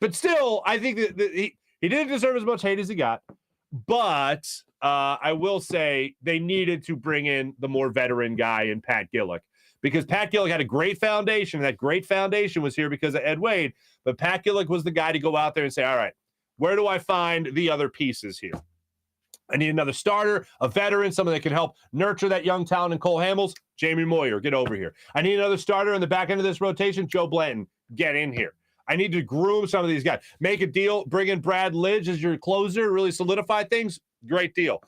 [SPEAKER 1] But still, I think that he didn't deserve as much hate as he got. But I will say they needed to bring in the more veteran guy in Pat Gillick, because Pat Gillick had a great foundation. That great foundation was here because of Ed Wade. But Pat Gillick was the guy to go out there and say, all right, where do I find the other pieces here? I need another starter, a veteran, someone that can help nurture that young talent in Cole Hamels. Jamie Moyer, get over here. I need another starter in the back end of this rotation. Joe Blanton, get in here. I need to groom some of these guys. Make a deal, bring in Brad Lidge as your closer, really solidify things. Great deal.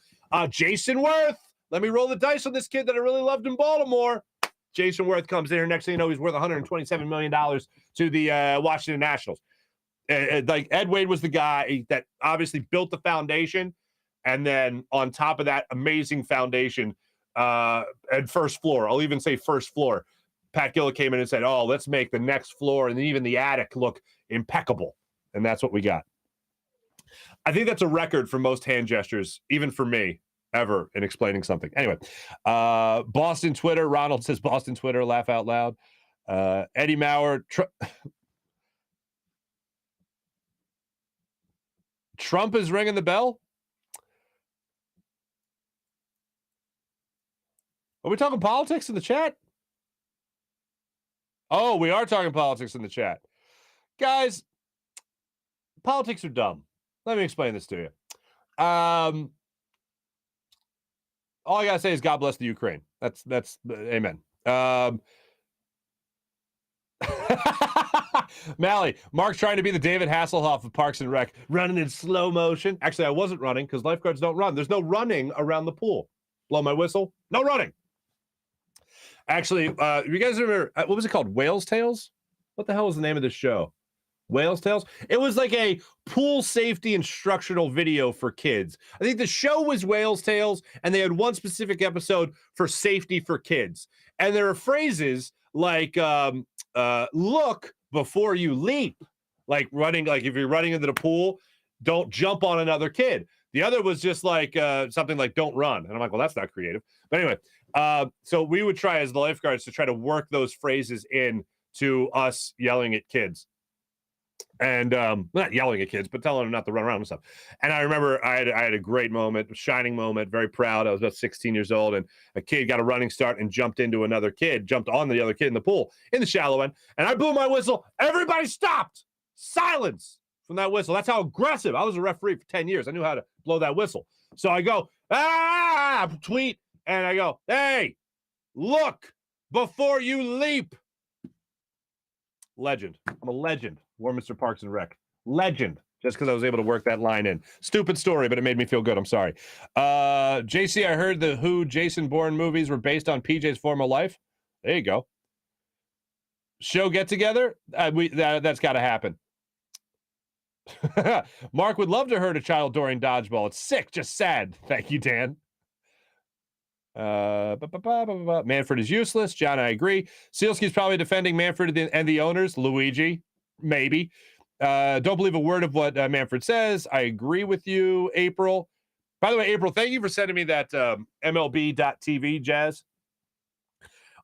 [SPEAKER 1] Jason Worth. Let me roll the dice on this kid that I really loved in Baltimore. Jason Worth comes in here. Next thing you know, he's worth $127 million to the Washington Nationals. Like Ed Wade was the guy that obviously built the foundation. And then on top of that amazing foundation and first floor, I'll even say first floor, Pat Gillick came in and said, oh, let's make the next floor and even the attic look impeccable. And that's what we got. I think that's a record for most hand gestures, even for me, ever in explaining something. Anyway, Boston Twitter. Ronald says Boston Twitter, laugh out loud. Eddie Maurer. Trump is ringing the bell. Are we talking politics in the chat? Oh, we are talking politics in the chat. Guys, politics are dumb. Let me explain this to you. All I got to say is God bless the Ukraine. That's amen. Mally, Mark's trying to be the David Hasselhoff of Parks and Rec, running in slow motion. Actually, I wasn't running because lifeguards don't run. There's no running around the pool. Blow my whistle. No running. Actually, you guys remember, what was it called? Whale's Tales? What the hell was the name of this show? Whale's Tales? It was like a pool safety instructional video for kids. I think the show was Whale's Tales, and they had one specific episode for safety for kids. And there are phrases like, look before you leap. Like running, like if you're running into the pool, don't jump on another kid. The other was just like something like don't run. And I'm like, well, that's not creative. But anyway, so we would try as the lifeguards to try to work those phrases in to us yelling at kids. And not yelling at kids, but telling them not to run around and stuff. And I remember I had a great moment, a shining moment, very proud. I was about 16 years old, and a kid got a running start and jumped into another kid, jumped on the other kid in the pool, in the shallow end. And I blew my whistle. Everybody stopped. Silence from that whistle. That's how aggressive. I was a referee for 10 years. I knew how to blow that whistle. So I go, tweet, and I go, hey, look before you leap. Legend. I'm a legend. Warminster Parks and Rec. Legend. Just because I was able to work that line in. Stupid story, but it made me feel good. I'm sorry. JC, I heard the Who Jason Bourne movies were based on PJ's former life. There you go. Show get together. That's got to happen. Mark would love to hurt a child during dodgeball. It's sick, just sad. Thank you, Dan. Manfred is useless. John, I agree. Sealski's probably defending Manfred and the owners. Luigi, maybe. Don't believe a word of what Manfred says. I agree with you, April. By the way, April, thank you for sending me that MLB.TV, Jazz,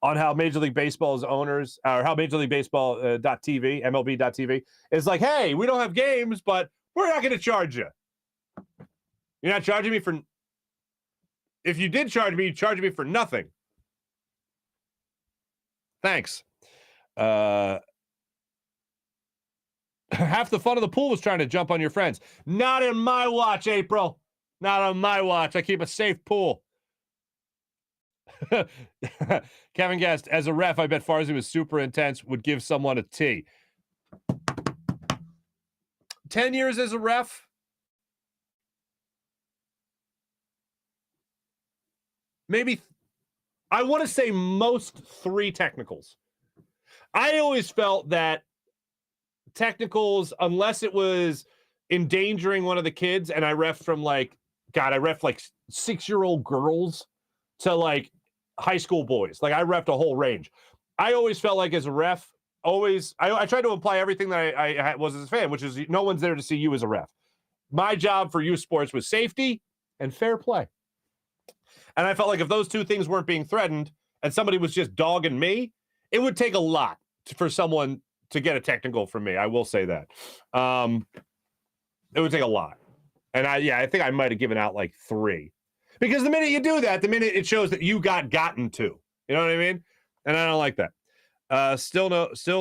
[SPEAKER 1] on how Major League Baseball's owners, or how Major League Baseball .TV, MLB.TV, is like, hey, we don't have games, but we're not going to charge you. You're not charging me for... If you did charge me, you'd charge me for nothing. Thanks. Half the fun of the pool was trying to jump on your friends. Not in my watch, April. Not on my watch. I keep a safe pool. Kevin Guest, as a ref, I bet Farzy was super intense, would give someone a T. 10 years as a ref. Maybe, I want to say most 3 technicals. I always felt that technicals, unless it was endangering one of the kids, and I ref from like 6-year-old girls to like high school boys. Like I refed a whole range. I always felt like as a ref, I tried to imply everything that I was as a fan, which is no one's there to see you as a ref. My job for youth sports was safety and fair play. And I felt like if those 2 things weren't being threatened and somebody was just dogging me, it would take a lot for someone to get a technical from me. I will say that. It would take a lot. And I think I might have given out like 3. Because the minute you do that, the minute it shows that you got gotten to. You know what I mean? And I don't like that. Still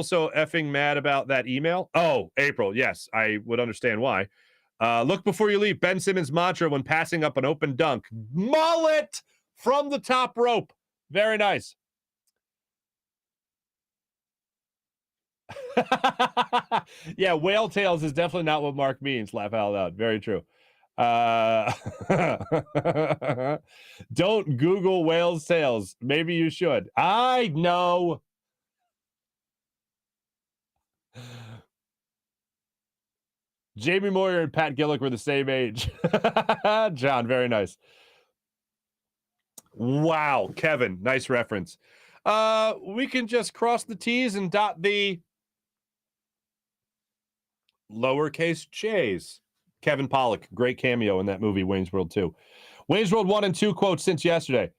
[SPEAKER 1] so effing mad about that email. Oh, April. Yes, I would understand why. Look before you leave. Ben Simmons' mantra when passing up an open dunk. Mullet from the top rope. Very nice. Yeah, whale tails is definitely not what Mark means. Laugh out loud. Very true. Don't Google whales tails. Maybe you should. I know. Jamie Moyer and Pat Gillick were the same age. John, very nice. Wow, Kevin, nice reference. We can just cross the T's and dot the lowercase j's. Kevin Pollak, great cameo in that movie, Wayne's World 2. Wayne's World 1 and 2 quotes since yesterday.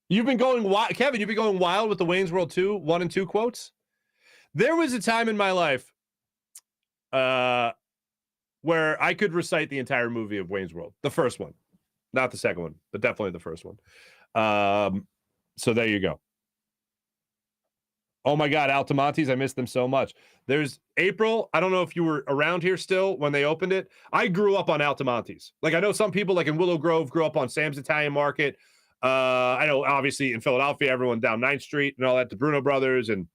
[SPEAKER 1] You've been going wild, Kevin, you've been going wild with the Wayne's World 2, 1 and 2 quotes? There was a time in my life where I could recite the entire movie of Wayne's World. The first one. Not the second one, but definitely the first one. So there you go. Oh my God, Altamontes, I miss them so much. There's April. I don't know if you were around here still when they opened it. I grew up on Altamontes. Like I know some people like in Willow Grove grew up on Sam's Italian Market. I know obviously in Philadelphia, everyone down 9th Street and all that, the Bruno Brothers and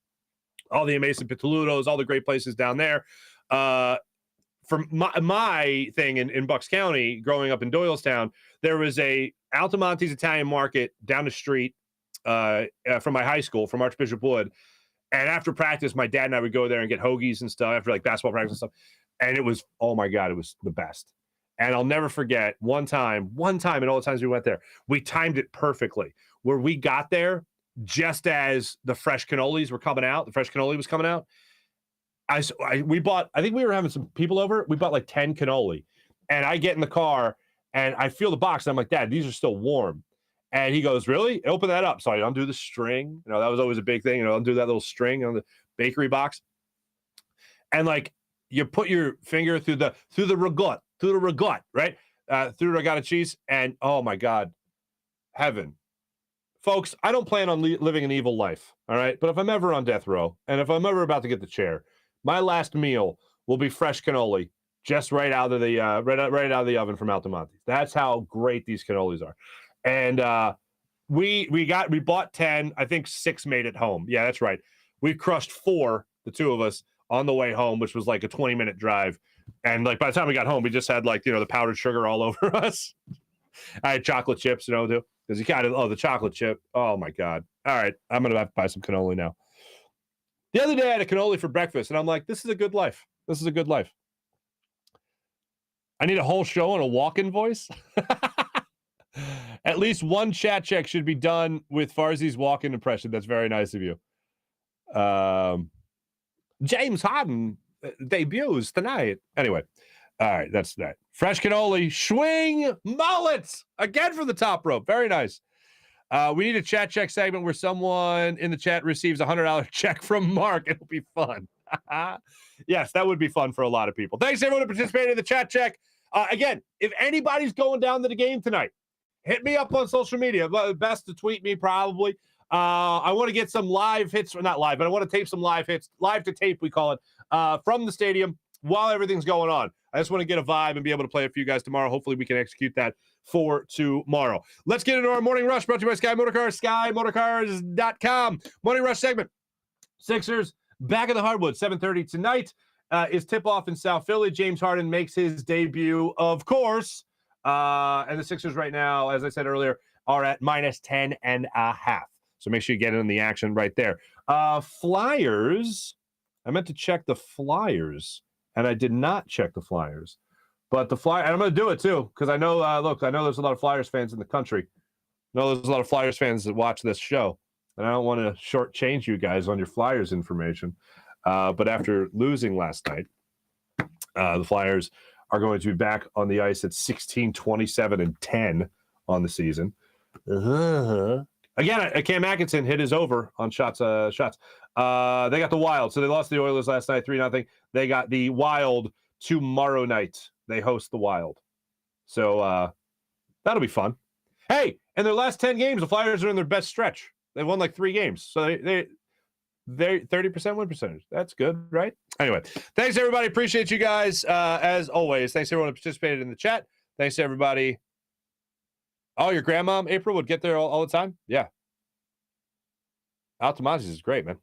[SPEAKER 1] all the Amazing Pitaludos, all the great places down there. From my thing in Bucks County, growing up in Doylestown, there was a Altamontes Italian Market down the street from my high school, from Archbishop Wood. And after practice, my dad and I would go there and get hoagies and stuff after like basketball practice and stuff. And it was, oh my God, it was the best. And I'll never forget one time, and all the times we went there, we timed it perfectly where we got there just as the fresh cannolis were coming out. The fresh cannoli was coming out. We bought, I think we were having some people over. We bought like 10 cannoli. And I get in the car and I feel the box. And I'm like, Dad, these are still warm. And he goes, really? Open that up. So I undo the string. You know, that was always a big thing. You know, undo that little string on the bakery box. And like you put your finger through the ragout, right? Through regatta cheese. And oh my God, heaven. Folks, I don't plan on living an evil life. All right. But if I'm ever on death row and if I'm ever about to get the chair, my last meal will be fresh cannoli, just right out of the right out of the oven from Altamontes. That's how great these cannolis are. And we bought 10. I think 6 made it home. Yeah, that's right. We crushed 4, the two of us, on the way home, which was like a 20-minute drive. And like by the time we got home, we just had like the powdered sugar all over us. I had chocolate chips, too, because you got the chocolate chip. Oh my God! All right, I'm gonna have to buy some cannoli now. The other day I had a cannoli for breakfast, and I'm like, this is a good life. This is a good life. I need a whole show on a walk-in voice. At least one chat check should be done with Farzi's walk-in impression. That's very nice of you. James Harden debuts tonight. Anyway, all right, that's that. Fresh cannoli, swing mullets again from the top rope. Very nice. We need a chat check segment where someone in the chat receives a $100 check from Marc. It'll be fun. Yes, that would be fun for a lot of people. Thanks everyone who participated in the chat check. Again, if anybody's going down to the game tonight, hit me up on social media. Best to tweet me probably. I want to get some live hits, or not live, but I want to tape some live hits, live to tape we call it, from the stadium while everything's going on. I just want to get a vibe and be able to play it for you guys tomorrow. Hopefully we can execute that for tomorrow. Let's get into our Morning Rush, brought to you by Sky Motorcars, SkyMotorcars.com. Morning Rush segment. Sixers back in the hardwood, 7:30 tonight is tip-off in South Philly. James Harden makes his debut, of course. And the Sixers right now, as I said earlier, are at -10.5. So make sure you get in the action right there. Flyers. I meant to check the Flyers, and I did not check the Flyers. But the Flyers, and I'm going to do it too, because I know, look, I know there's a lot of Flyers fans in the country. I know there's a lot of Flyers fans that watch this show, and I don't want to shortchange you guys on your Flyers information. But after losing last night, the Flyers are going to be back on the ice at 16, 27, and 10 on the season. Again, Cam Atkinson hit his over on shots. They got the Wild. So they lost the Oilers last night, 3-0. They got the Wild tomorrow night. They host the Wild. So that'll be fun. Hey, in their last 10 games, the Flyers are in their best stretch. They've won like 3 games. So they're 30% win percentage. That's good, right? Anyway, thanks, everybody. Appreciate you guys, as always. Thanks, everyone who participated in the chat. Thanks, everybody. Oh, your grandmom, April, would get there all the time? Yeah. Altamontes is great, man.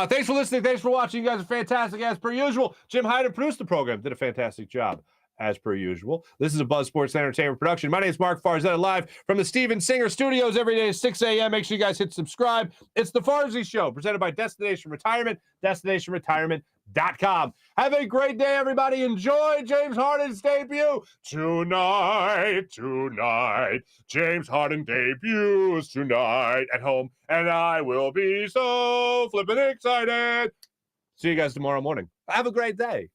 [SPEAKER 1] Thanks for listening. Thanks for watching. You guys are fantastic, as per usual. Jim Hyden produced the program. Did a fantastic job, as per usual. This is a Buzz Sports Entertainment production. My name is Marc Farzy, live from the Steven Singer Studios every day at 6 a.m. Make sure you guys hit subscribe. It's the Farzy Show, presented by Destination Retirement, destinationretirement.com. Have a great day, everybody. Enjoy James Harden's debut tonight. James Harden debuts tonight at home, and I will be so flippin' excited. See you guys tomorrow morning. Have a great day.